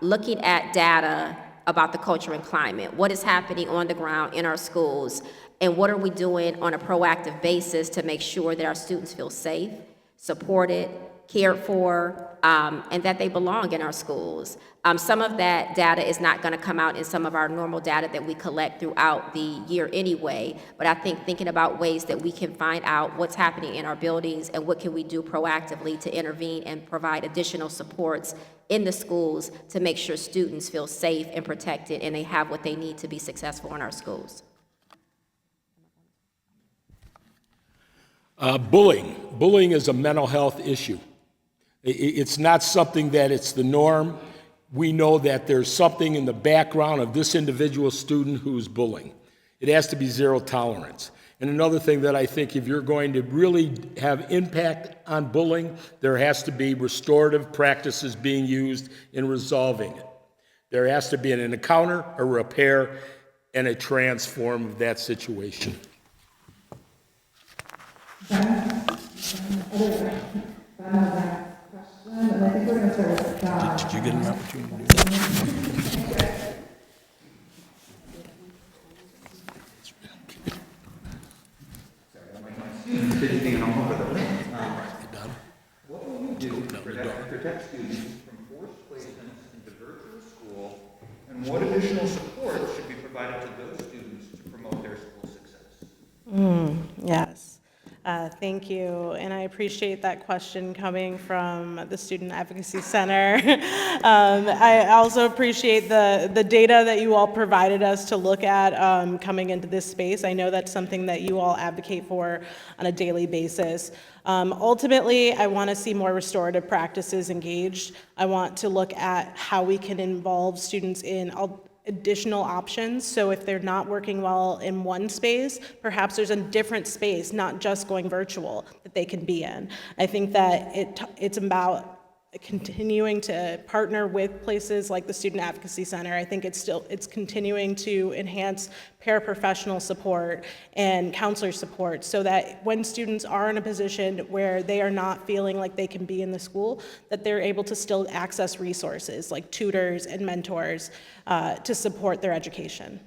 Looking at data about the culture and climate, what is happening on the ground in our schools, and what are we doing on a proactive basis to make sure that our students feel safe, supported, cared for, and that they belong in our schools. Some of that data is not going to come out in some of our normal data that we collect throughout the year anyway, but I think thinking about ways that we can find out what's happening in our buildings and what can we do proactively to intervene and provide additional supports in the schools to make sure students feel safe and protected and they have what they need to be successful in our schools. Bullying is a mental health issue. It's not something that it's the norm. We know that there's something in the background of this individual student who's bullying. It has to be zero tolerance. And another thing that I think if you're going to really have impact on bullying, there has to be restorative practices being used in resolving it. There has to be an encounter, a repair, and a transform of that situation. Did you get an opportunity to do that? What will you do to protect students from forced placements into virtual school, and what additional support should be provided to those students to promote their school success? Yes. Thank you, and I appreciate that question coming from the Student Advocacy Center. I also appreciate the data that you all provided us to look at coming into this space. I know that's something that you all advocate for on a daily basis. Ultimately, I want to see more restorative practices engaged. I want to look at how we can involve students in additional options. So if they're not working well in one space, perhaps there's a different space, not just going virtual, that they can be in. I think that it's about continuing to partner with places like the Student Advocacy Center. I think it's continuing to enhance paraprofessional support and counselor support so that when students are in a position where they are not feeling like they can be in the school, that they're able to still access resources like tutors and mentors to support their education.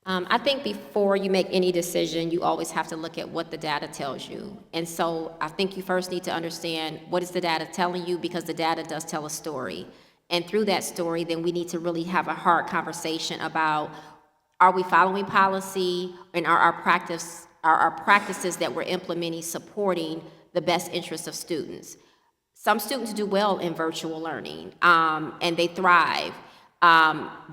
I think before you make any decision, you always have to look at what the data tells you. And so I think you first need to understand what is the data telling you, because the data does tell a story. And through that story, then we need to really have a hard conversation about, are we following policy, and are our practices that we're implementing supporting the best interests of students? Some students do well in virtual learning, and they thrive.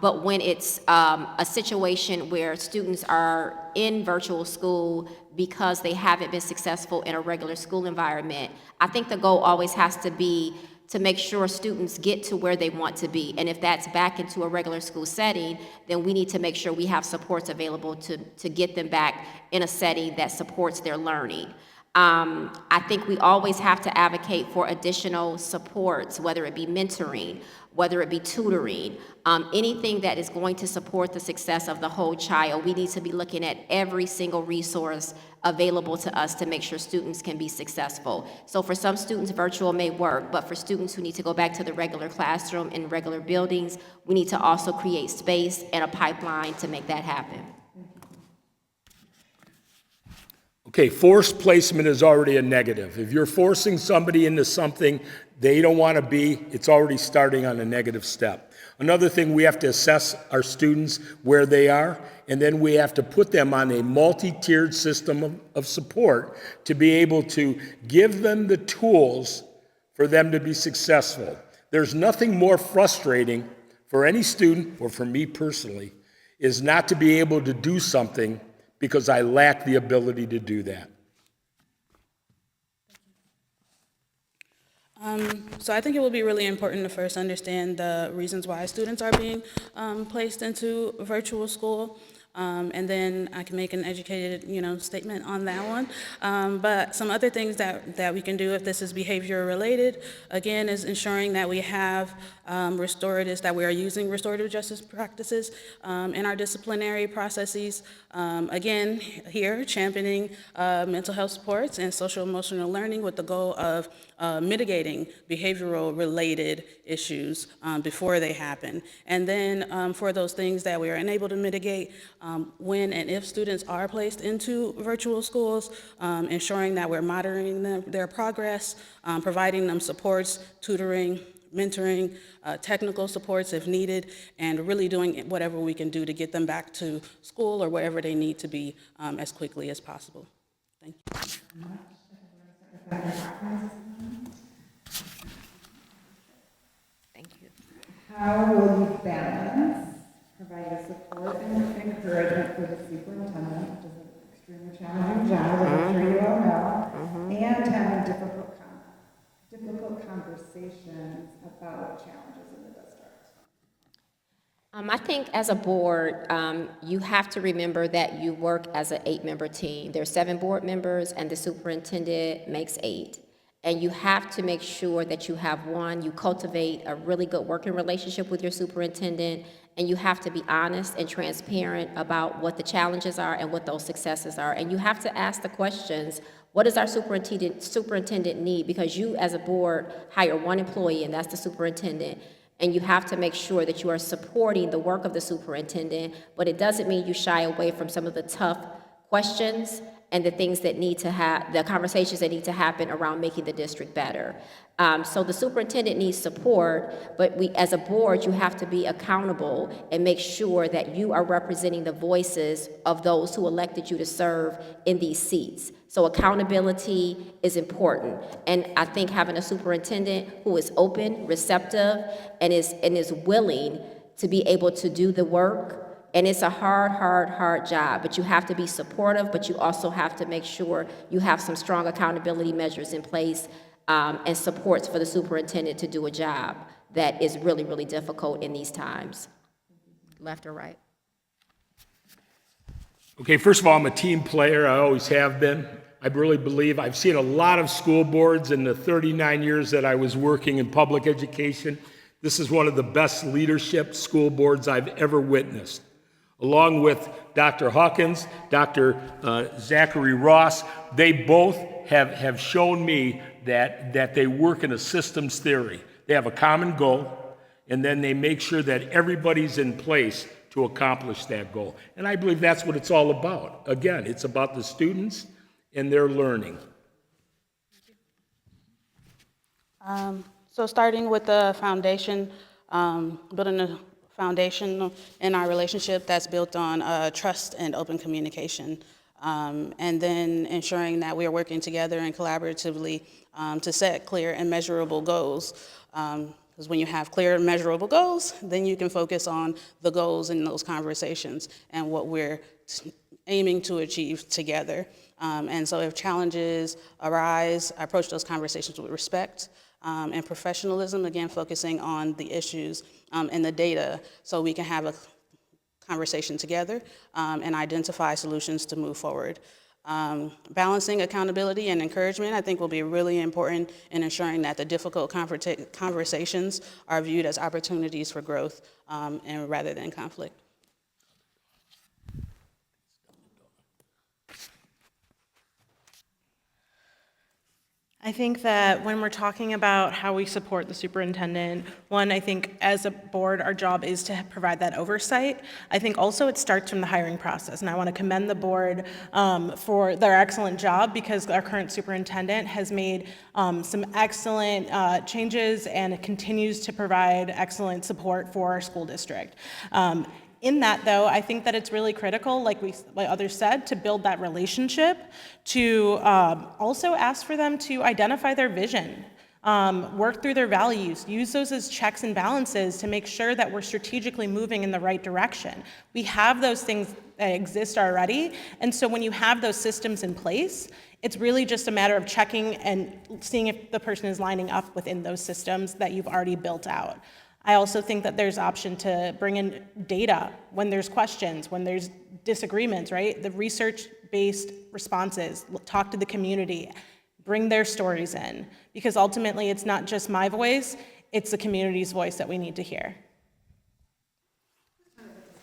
But when it's a situation where students are in virtual school because they haven't been successful in a regular school environment, I think the goal always has to be to make sure students get to where they want to be. And if that's back into a regular school setting, then we need to make sure we have supports available to get them back in a setting that supports their learning. I think we always have to advocate for additional supports, whether it be mentoring, whether it be tutoring, anything that is going to support the success of the whole child. We need to be looking at every single resource available to us to make sure students can be successful. So for some students, virtual may work, but for students who need to go back to the regular classroom in regular buildings, we need to also create space and a pipeline to make that happen. Okay, forced placement is already a negative. If you're forcing somebody into something they don't want to be, it's already starting on a negative step. Another thing, we have to assess our students where they are, and then we have to put them on a multi-tiered system of support to be able to give them the tools for them to be successful. There's nothing more frustrating for any student, or for me personally, is not to be able to do something because I lack the ability to do that. So I think it will be really important to first understand the reasons why students are being placed into virtual school. And then I can make an educated, statement on that one. But some other things that we can do if this is behavior related, again, is ensuring that we have that we are using restorative justice practices in our disciplinary processes. Again, here, championing mental health supports and social emotional learning with the goal of mitigating behavioral related issues before they happen. And then for those things that we are unable to mitigate, when and if students are placed into virtual schools, ensuring that we're monitoring their progress, providing them supports, tutoring, mentoring, technical supports if needed, and really doing whatever we can do to get them back to school or wherever they need to be as quickly as possible. Thank you. Thank you. How will you balance providing support and encouragement for the superintendent, which is an extremely challenging job, as I'm sure you all know, and having difficult conversations about challenges in the district? I think as a board, you have to remember that you work as an 8-member team. There's 7 board members, and the superintendent makes 8. And you have to make sure that you cultivate a really good working relationship with your superintendent, and you have to be honest and transparent about what the challenges are and what those successes are. And you have to ask the questions, what does our superintendent need? Because you, as a board, hire one employee, and that's the superintendent. And you have to make sure that you are supporting the work of the superintendent, but it doesn't mean you shy away from some of the tough questions and the things that the conversations that need to happen around making the district better. So the superintendent needs support, but as a board, you have to be accountable and make sure that you are representing the voices of those who elected you to serve in these seats. So accountability is important. And I think having a superintendent who is open, receptive, and is willing to be able to do the work. And it's a hard job, but you have to be supportive, but you also have to make sure you have some strong accountability measures in place and supports for the superintendent to do a job that is really, really difficult in these times. Left or right? Okay, first of all, I'm a team player. I always have been. I really believe I've seen a lot of school boards in the 39 years that I was working in public education. This is one of the best leadership school boards I've ever witnessed. Along with Dr. Hawkins, Dr. Zachary Ross, they both have shown me that they work in a systems theory. They have a common goal, and then they make sure that everybody's in place to accomplish that goal. And I believe that's what it's all about. Again, it's about the students and their learning. So starting with the foundation, building a foundation in our relationship that's built on trust and open communication. And then ensuring that we are working together and collaboratively to set clear and measurable goals. Because when you have clear and measurable goals, then you can focus on the goals in those conversations and what we're aiming to achieve together. And so if challenges arise, I approach those conversations with respect and professionalism, again, focusing on the issues and the data so we can have a conversation together and identify solutions to move forward. Balancing accountability and encouragement, I think, will be really important in ensuring that the difficult conversations are viewed as opportunities for growth and rather than conflict. I think that when we're talking about how we support the superintendent, one, I think as a board, our job is to provide that oversight. I think also it starts from the hiring process, and I want to commend the board for their excellent job because our current superintendent has made some excellent changes and continues to provide excellent support for our school district. In that, though, I think that it's really critical, like others said, to build that relationship, to also ask for them to identify their vision, work through their values, use those as checks and balances to make sure that we're strategically moving in the right direction. We have those things that exist already, and so when you have those systems in place, it's really just a matter of checking and seeing if the person is lining up within those systems that you've already built out. I also think that there's option to bring in data when there's questions, when there's disagreements, right? The research-based responses, talk to the community, bring their stories in, because ultimately it's not just my voice, it's the community's voice that we need to hear.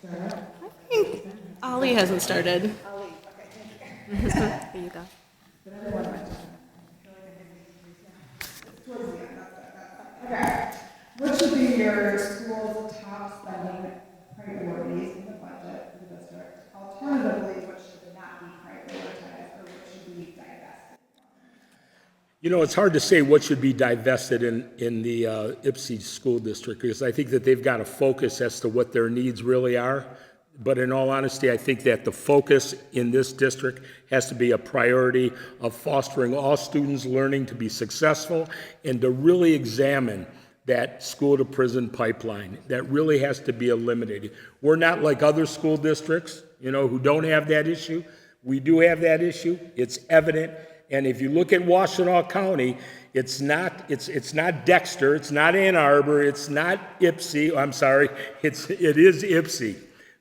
I think Allie hasn't started. Here you go. Okay. What should be your school's top spending priorities in the budget for the district? Alternatively, what should not be prioritized or what should be divested? You know, it's hard to say what should be divested in the Ypsi school district because I think that they've got a focus as to what their needs really are. But in all honesty, I think that the focus in this district has to be a priority of fostering all students' learning to be successful and to really examine that school-to-prison pipeline. That really has to be eliminated. We're not like other school districts, you know, who don't have that issue. We do have that issue. It's evident. And if you look at Washtenaw County, it's not Dexter, it's not Ann Arbor, it's not Ypsi. I'm sorry, it is Ypsi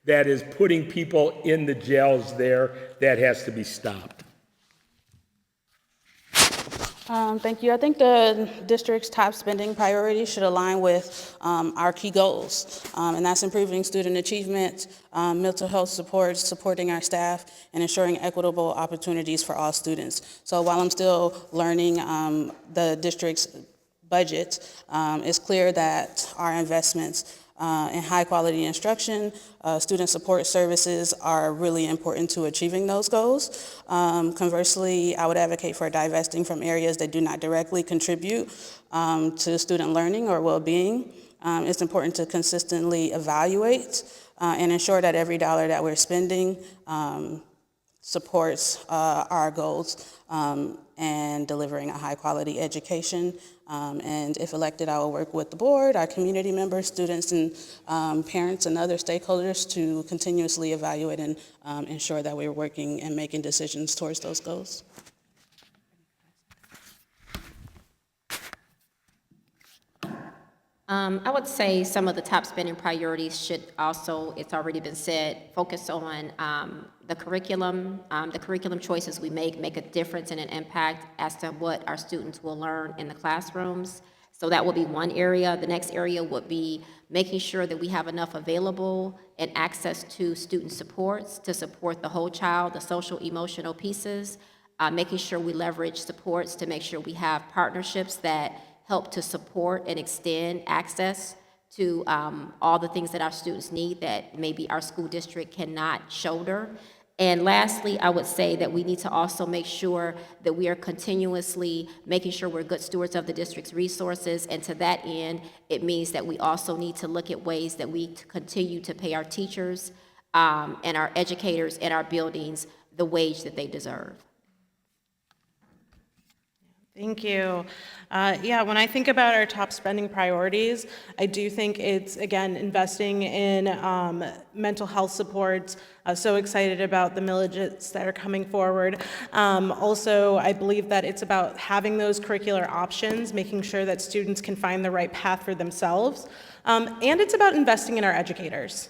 that is putting people in the jails there. That has to be stopped. Thank you. I think the district's top spending priorities should align with our key goals, and that's improving student achievement, mental health support, supporting our staff, and ensuring equitable opportunities for all students. So while I'm still learning the district's budget, it's clear that our investments in high-quality instruction, student support services are really important to achieving those goals. Conversely, I would advocate for divesting from areas that do not directly contribute to student learning or well-being. It's important to consistently evaluate and ensure that every dollar that we're spending supports our goals and delivering a high-quality education. And if elected, I will work with the board, our community members, students, and parents and other stakeholders to continuously evaluate and ensure that we're working and making decisions towards those goals. I would say some of the top spending priorities should also, it's already been said, focus on the curriculum. The curriculum choices we make a difference and an impact as to what our students will learn in the classrooms. So that will be one area. The next area would be making sure that we have enough available and access to student supports to support the whole child, the social, emotional pieces, making sure we leverage supports to make sure we have partnerships that help to support and extend access to all the things that our students need that maybe our school district cannot shoulder. And lastly, I would say that we need to also make sure that we are continuously making sure we're good stewards of the district's resources. And to that end, it means that we also need to look at ways that we continue to pay our teachers and our educators and our buildings the wage that they deserve. Thank you. Yeah, when I think about our top spending priorities, I do think it's, again, investing in mental health supports. So excited about the millages that are coming forward. Also, I believe that it's about having those curricular options, making sure that students can find the right path for themselves. And it's about investing in our educators.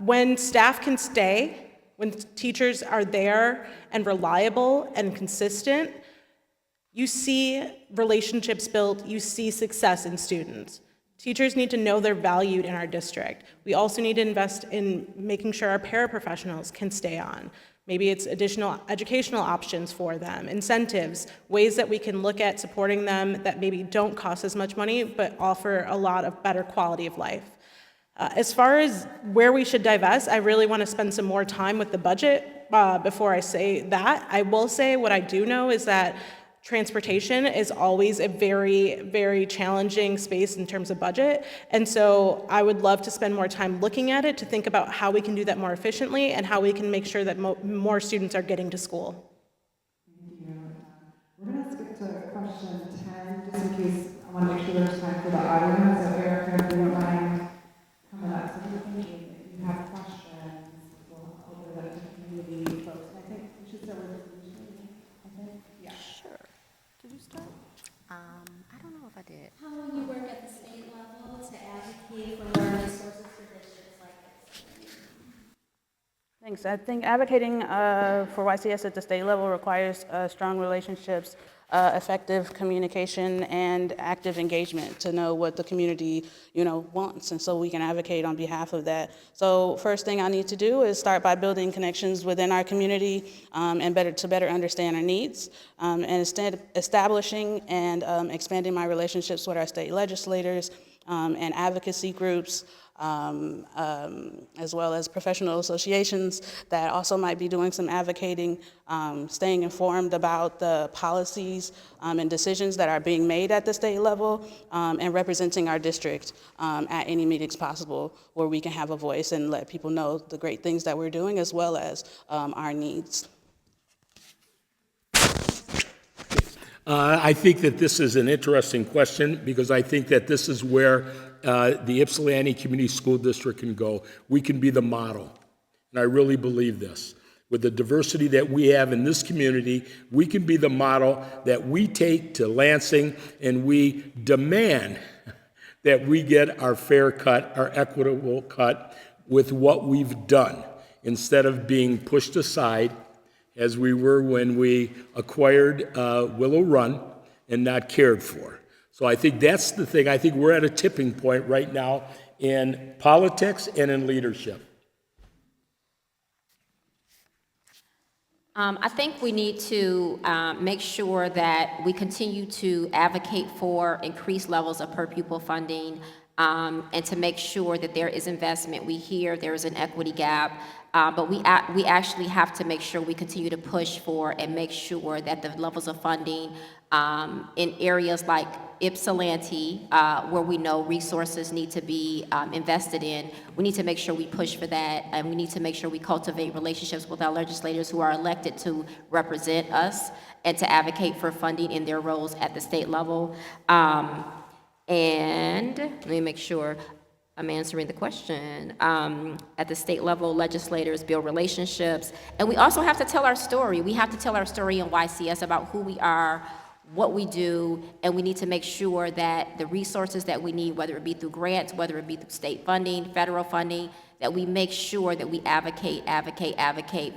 When staff can stay, when teachers are there and reliable and consistent, you see relationships built, you see success in students. Teachers need to know they're valued in our district. We also need to invest in making sure our paraprofessionals can stay on. Maybe it's additional educational options for them, incentives, ways that we can look at supporting them that maybe don't cost as much money, but offer a lot of better quality of life. As far as where we should divest, I really want to spend some more time with the budget before I say that. I will say what I do know is that transportation is always a very, very challenging space in terms of budget. And so I would love to spend more time looking at it to think about how we can do that more efficiently and how we can make sure that more students are getting to school. Thank you. We're going to skip to question 10, just in case I want to make sure there's time for the audience. So Erica, if you don't mind coming up. So we're thinking if you have questions, we'll open it up to community folks. And I think we should start with I think. Yeah. Sure. Did you start? I don't know if I did. How will you work at the state level to advocate for more resources for districts like this? Thanks. I think advocating for YCS at the state level requires strong relationships, effective communication, and active engagement to know what the community, wants, and so we can advocate on behalf of that. So first thing I need to do is start by building connections within our community and better understand our needs, and instead establishing and expanding my relationships with our state legislators and advocacy groups, as well as professional associations that also might be doing some advocating, staying informed about the policies and decisions that are being made at the state level, and representing our district at any meetings possible where we can have a voice and let people know the great things that we're doing as well as our needs. I think that this is an interesting question because I think that this is where the Ypsilanti Community School District can go. We can be the model, and I really believe this. With the diversity that we have in this community, we can be the model that we take to Lansing, and we demand that we get our fair cut, our equitable cut with what we've done, instead of being pushed aside as we were when we acquired Willow Run and not cared for. So I think that's the thing. I think we're at a tipping point right now in politics and in leadership. I think we need to make sure that we continue to advocate for increased levels of per pupil funding, and to make sure that there is investment. We hear there is an equity gap, but we actually have to make sure we continue to push for and make sure that the levels of funding in areas like Ypsilanti, where we know resources need to be invested in, we need to make sure we push for that, and we need to make sure we cultivate relationships with our legislators who are elected to represent us and to advocate for funding in their roles at the state level. And let me make sure I'm answering the question. At the state level, legislators build relationships, and we also have to tell our story. We have to tell our story in YCS about who we are, what we do, and we need to make sure that the resources that we need, whether it be through grants, whether it be through state funding, federal funding, that we make sure that we advocate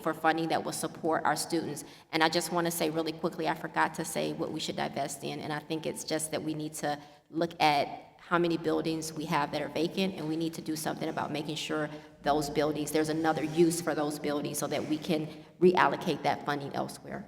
for funding that will support our students. And I just want to say really quickly, I forgot to say what we should divest in, and I think it's just that we need to look at how many buildings we have that are vacant, and we need to do something about making sure those buildings, there's another use for those buildings so that we can reallocate that funding elsewhere.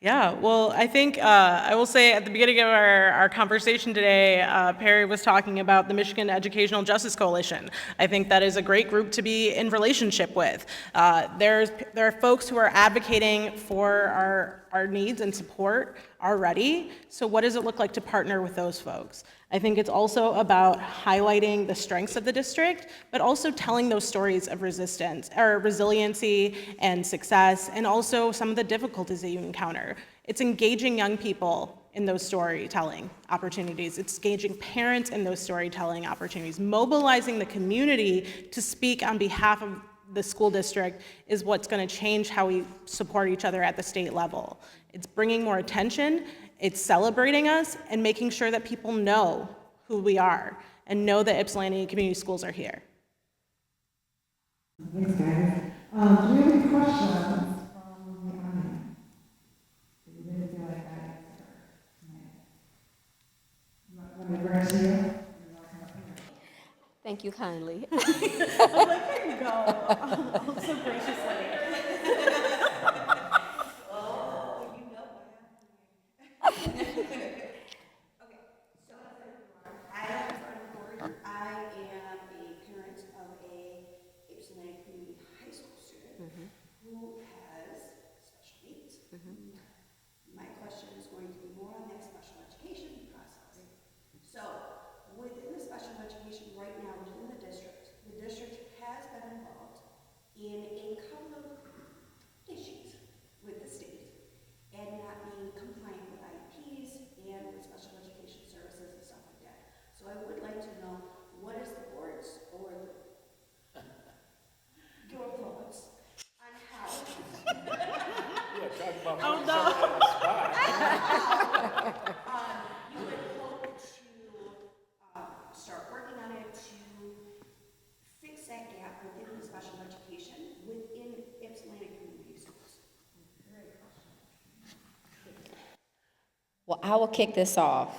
Yeah, well, I think I will say at the beginning of our conversation today, Perry was talking about the Michigan Educational Justice Coalition. I think that is a great group to be in relationship with. There are folks who are advocating for our needs and support already. So what does it look like to partner with those folks? I think it's also about highlighting the strengths of the district, but also telling those stories of resistance or resiliency and success, and also some of the difficulties that you encounter. It's engaging young people in those storytelling opportunities. It's engaging parents in those storytelling opportunities. Mobilizing the community to speak on behalf of the school district is what's going to change how we support each other at the state level. It's bringing more attention, it's celebrating us, and making sure that people know who we are and know that Ypsilanti Community Schools are here. Thanks, guys. Do we have any questions from the audience? You didn't feel like that answer tonight. Let me bring it to you. Thank you kindly. I'd like to go so graciously. I am a parent of a Ypsilanti Community High School student who has special needs. My question is going to be more on that special education process. So, within the special education right now within the district has been involved in a couple of issues with the state and not being compliant with IEPs and with special education services and stuff like that. So I would like to know, what is the board's or your thoughts on how you would hope to start working on it to fix that gap within the special education within Ypsilanti Community Schools? Well, I will kick this off.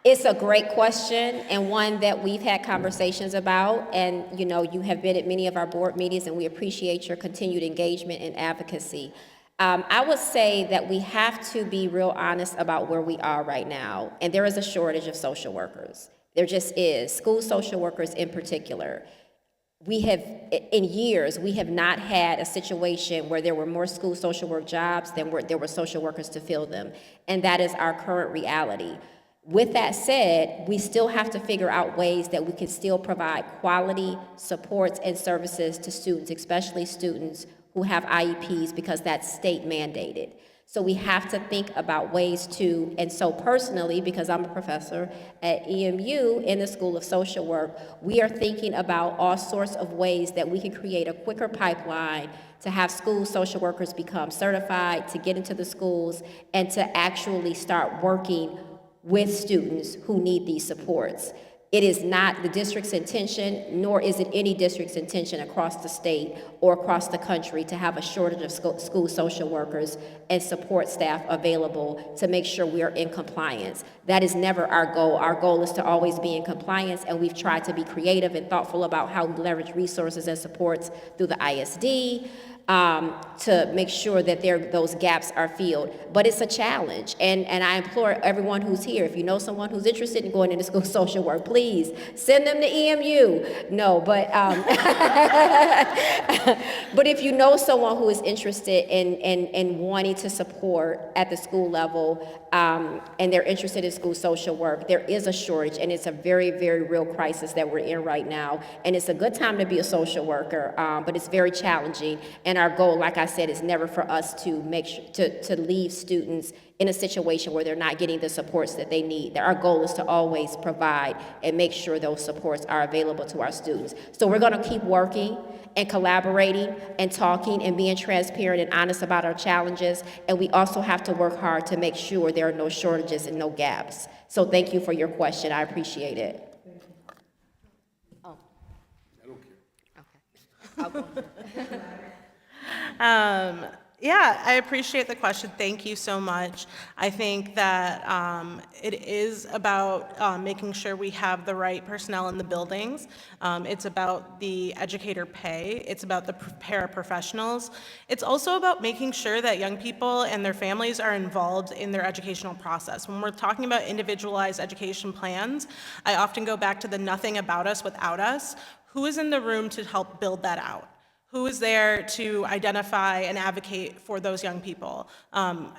It's a great question and one that we've had conversations about, and you have been at many of our board meetings, and we appreciate your continued engagement and advocacy. I would say that we have to be real honest about where we are right now, and there is a shortage of social workers. There just is, school social workers in particular. We have, in years, we have not had a situation where there were more school social work jobs than there were social workers to fill them, and that is our current reality. With that said, we still have to figure out ways that we can still provide quality supports and services to students, especially students who have IEPs, because that's state mandated. So we have to think about ways to, and so personally, because I'm a professor at EMU in the School of Social Work, we are thinking about all sorts of ways that we can create a quicker pipeline to have school social workers become certified, to get into the schools, and to actually start working with students who need these supports. It is not the district's intention, nor is it any district's intention across the state or across the country to have a shortage of school social workers and support staff available to make sure we are in compliance. That is never our goal. Our goal is to always be in compliance, and we've tried to be creative and thoughtful about how we leverage resources and supports through the ISD, to make sure that those gaps are filled. But it's a challenge, and I implore everyone who's here, if you know someone who's interested in going into school social work, please send them to EMU. No, but but if you know someone who is interested in wanting to support at the school level, and they're interested in school social work, there is a shortage, and it's a very, very real crisis that we're in right now. And it's a good time to be a social worker, but it's very challenging. And our goal, like I said, is never for us to make sure, to leave students in a situation where they're not getting the supports that they need. Our goal is to always provide and make sure those supports are available to our students. So we're gonna keep working and collaborating and talking and being transparent and honest about our challenges. And we also have to work hard to make sure there are no shortages and no gaps. So thank you for your question. I appreciate it. Oh. I don't care. Okay. Yeah, I appreciate the question. Thank you so much. I think that it is about making sure we have the right personnel in the buildings. It's about the educator pay. It's about the paraprofessionals. It's also about making sure that young people and their families are involved in their educational process. When we're talking about individualized education plans, I often go back to the nothing about us without us. Who is in the room to help build that out? Who is there to identify and advocate for those young people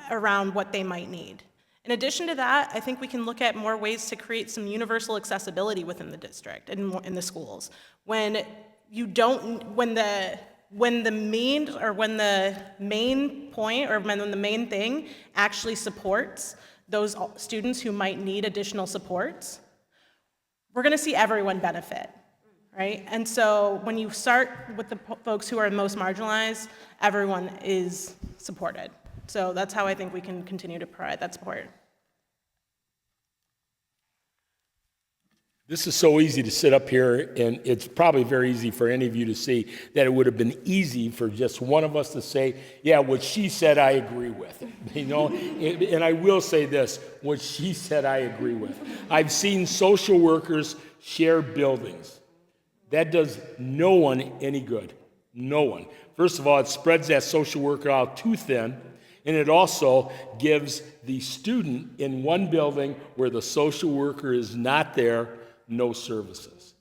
around what they might need? In addition to that, I think we can look at more ways to create some universal accessibility within the district and in the schools. When you don't, when the main point or when the main thing actually supports those students who might need additional supports, we're going to see everyone benefit. Right? And so when you start with the folks who are most marginalized, everyone is supported. So that's how I think we can continue to provide that support. This is so easy to sit up here, and it's probably very easy for any of you to see that it would have been easy for just one of us to say, yeah, what she said I agree with. You know, and I will say this, what she said I agree with. I've seen social workers share buildings. That does no one any good. No one. First of all, it spreads that social worker out too thin, and it also gives the student in one building where the social worker is not there no services.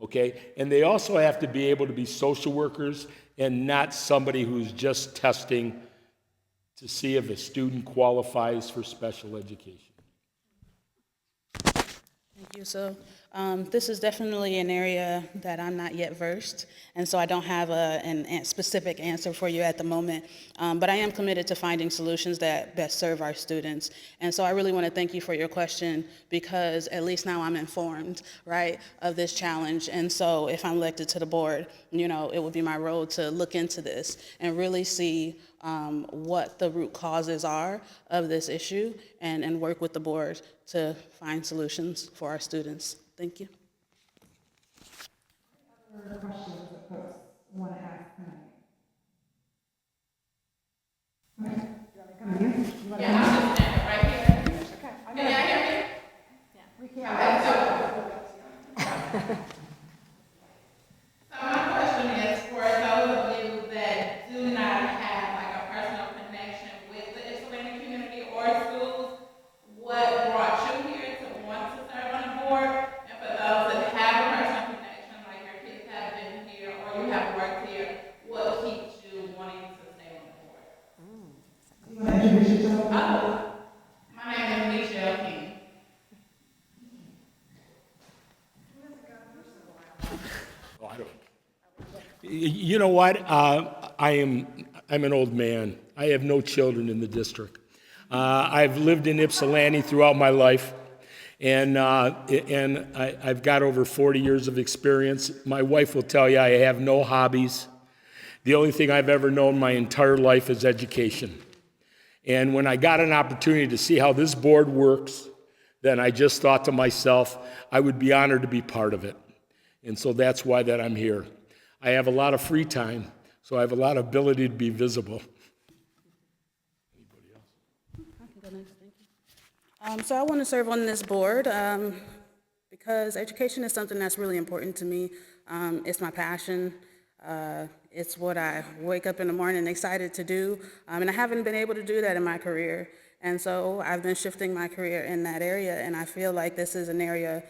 Okay? And they also have to be able to be social workers and not somebody who's just testing to see if a student qualifies for special education. Thank you. So this is definitely an area that I'm not yet versed, and so I don't have a specific answer for you at the moment, but I am committed to finding solutions that best serve our students. And so I really want to thank you for your question, because at least now I'm informed, right, of this challenge. And so if I'm elected to the board, you know, it would be my role to look into this and really see what the root causes are of this issue, and work with the board to find solutions for our students. Thank you. Other questions that folks want to ask tonight? Okay. Do you want me to come to you? Yeah, I'm just standing right here. Okay. Can y'all hear me? We can. So my question is for those of you that do not have like a personal connection with the Ypsilanti community or schools, what brought you here to want to serve on the board? And for those that have a personal connection, like your kids have been here or you have worked here, what keeps you wanting to stay on the board? You want to introduce yourself? My name is Michelle King. Oh, I don't. You know what? I'm an old man. I have no children in the district. I've lived in Ypsilanti throughout my life, and I've got over 40 years of experience. My wife will tell you I have no hobbies. The only thing I've ever known my entire life is education. And when I got an opportunity to see how this board works, then I just thought to myself, I would be honored to be part of it. And so that's why that I'm here. I have a lot of free time, so I have a lot of ability to be visible. Anybody else? I can go next, thank you. So I want to serve on this board because education is something that's really important to me. It's my passion. It's what I wake up in the morning excited to do, and I haven't been able to do that in my career. And so I've been shifting my career in that area, and I feel like this is an area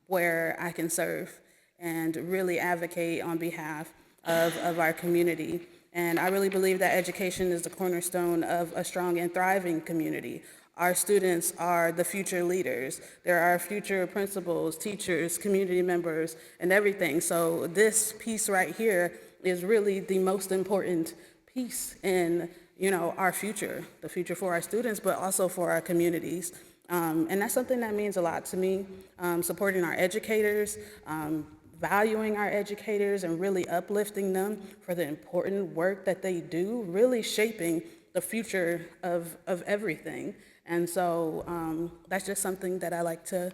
where I can serve and really advocate on behalf of our community. And I really believe that education is the cornerstone of a strong and thriving community. Our students are the future leaders. They're our future principals, teachers, community members, and everything. So this piece right here is really the most important piece in, our future, the future for our students, but also for our communities. And that's something that means a lot to me, supporting our educators, valuing our educators and really uplifting them for the important work that they do, really shaping the future of everything. And so that's just something that I like to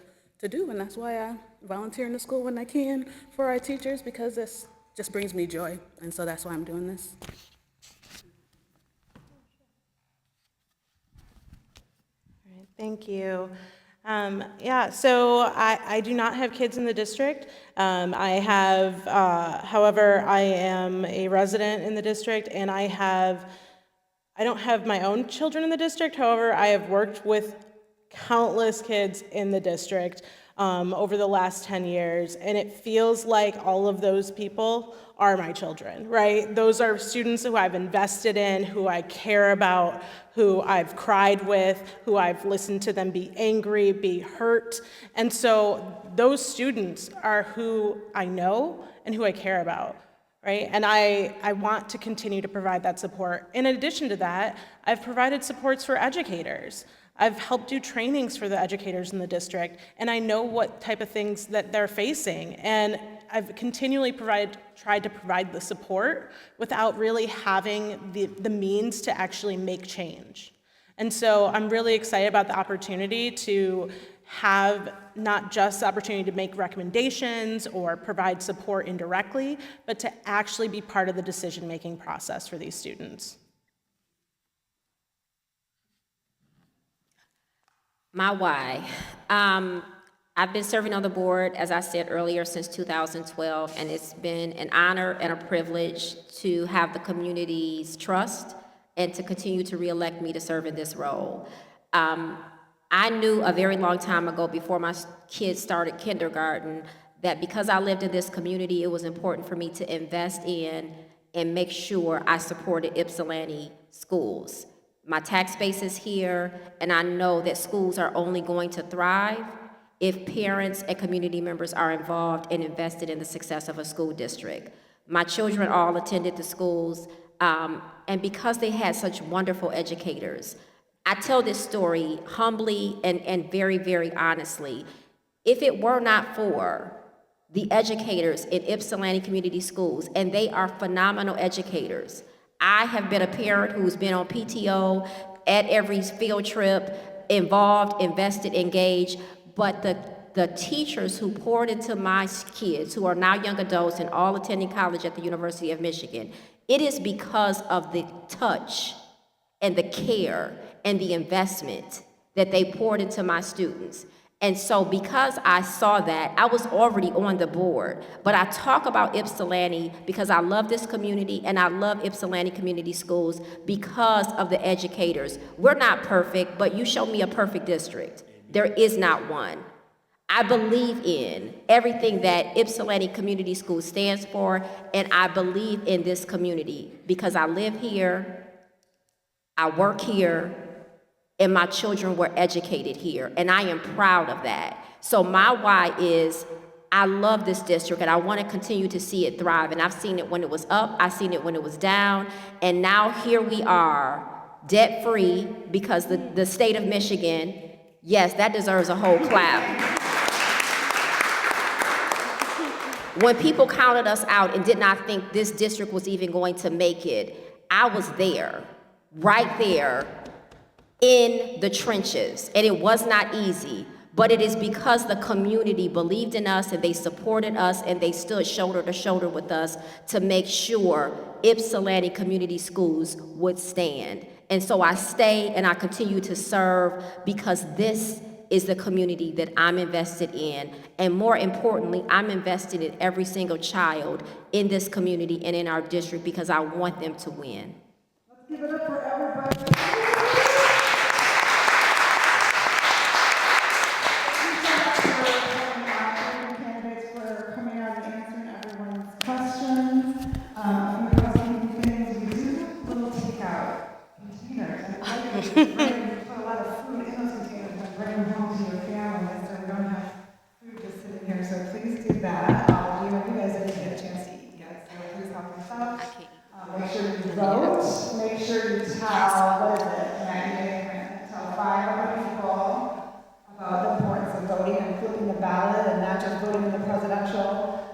do, and that's why I volunteer in the school when I can for our teachers, because this just brings me joy, and so that's why I'm doing this. All right, thank you. So I do not have kids in the district. However, I am a resident in the district, and I don't have my own children in the district. However, I have worked with countless kids in the district over the last 10 years, and it feels like all of those people are my children, right? Those are students who I've invested in, who I care about, who I've cried with, who I've listened to them be angry, be hurt. And so those students are who I know and who I care about, right? And I want to continue to provide that support. In addition to that, I've provided supports for educators. I've helped do trainings for the educators in the district, and I know what type of things that they're facing. And I've continually tried to provide the support without really having the means to actually make change. And so I'm really excited about the opportunity to have not just the opportunity to make recommendations or provide support indirectly, but to actually be part of the decision-making process for these students. My why. I've been serving on the board, as I said earlier, since 2012, and it's been an honor and a privilege to have the community's trust and to continue to re-elect me to serve in this role. I knew a very long time ago, before my kids started kindergarten, that because I lived in this community, it was important for me to invest in and make sure I supported Ypsilanti schools. My tax base is here, and I know that schools are only going to thrive if parents and community members are involved and invested in the success of a school district. My children all attended the schools, and because they had such wonderful educators. I tell this story humbly and very, very honestly. If it were not for the educators in Ypsilanti Community Schools, and they are phenomenal educators. I have been a parent who's been on PTO at every field trip, involved, invested, engaged, but the teachers who poured into my kids, who are now young adults and all attending college at the University of Michigan, it is because of the touch and the care and the investment that they poured into my students. And so because I saw that, I was already on the board. But I talk about Ypsilanti because I love this community, and I love Ypsilanti Community Schools because of the educators. We're not perfect, but you show me a perfect district. There is not one. I believe in everything that Ypsilanti Community Schools stands for, and I believe in this community because I live here, I work here, and my children were educated here, and I am proud of that. So my why is I love this district, and I want to continue to see it thrive, and I've seen it when it was up, I've seen it when it was down, and now here we are, debt-free, because the state of Michigan, yes, that deserves a whole clap. When people counted us out and did not think this district was even going to make it, I was there, right there, in the trenches, and it was not easy, but it is because the community believed in us and they supported us and they stood shoulder to shoulder with us to make sure Ypsilanti Community Schools would stand. And so I stay and I continue to serve because this is the community that I'm invested in, and more importantly, I'm invested in every single child in this community and in our district because I want them to win. Let's give it up for everybody. Put a lot of food in those containers and bring them home to your families, so we don't have food just sitting here. So please do that. You guys didn't get a chance to eat yet, so please help us out. win in the presidential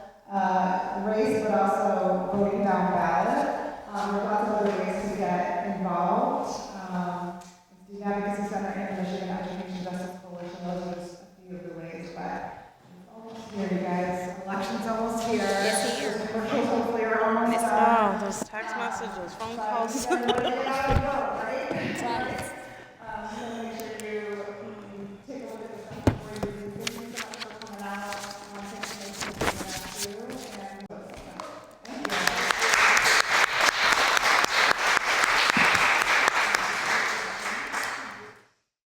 race, but also voting down ballot. There are lots of other ways to get involved. Student Advocacy Center and the Michigan Education Justice Coalition, those are just a few of the ways, but it's almost here, you guys. Election's almost here. It's here. Commercials hopefully are almost done. Oh, those text messages, phone calls. Everybody get out and vote, right?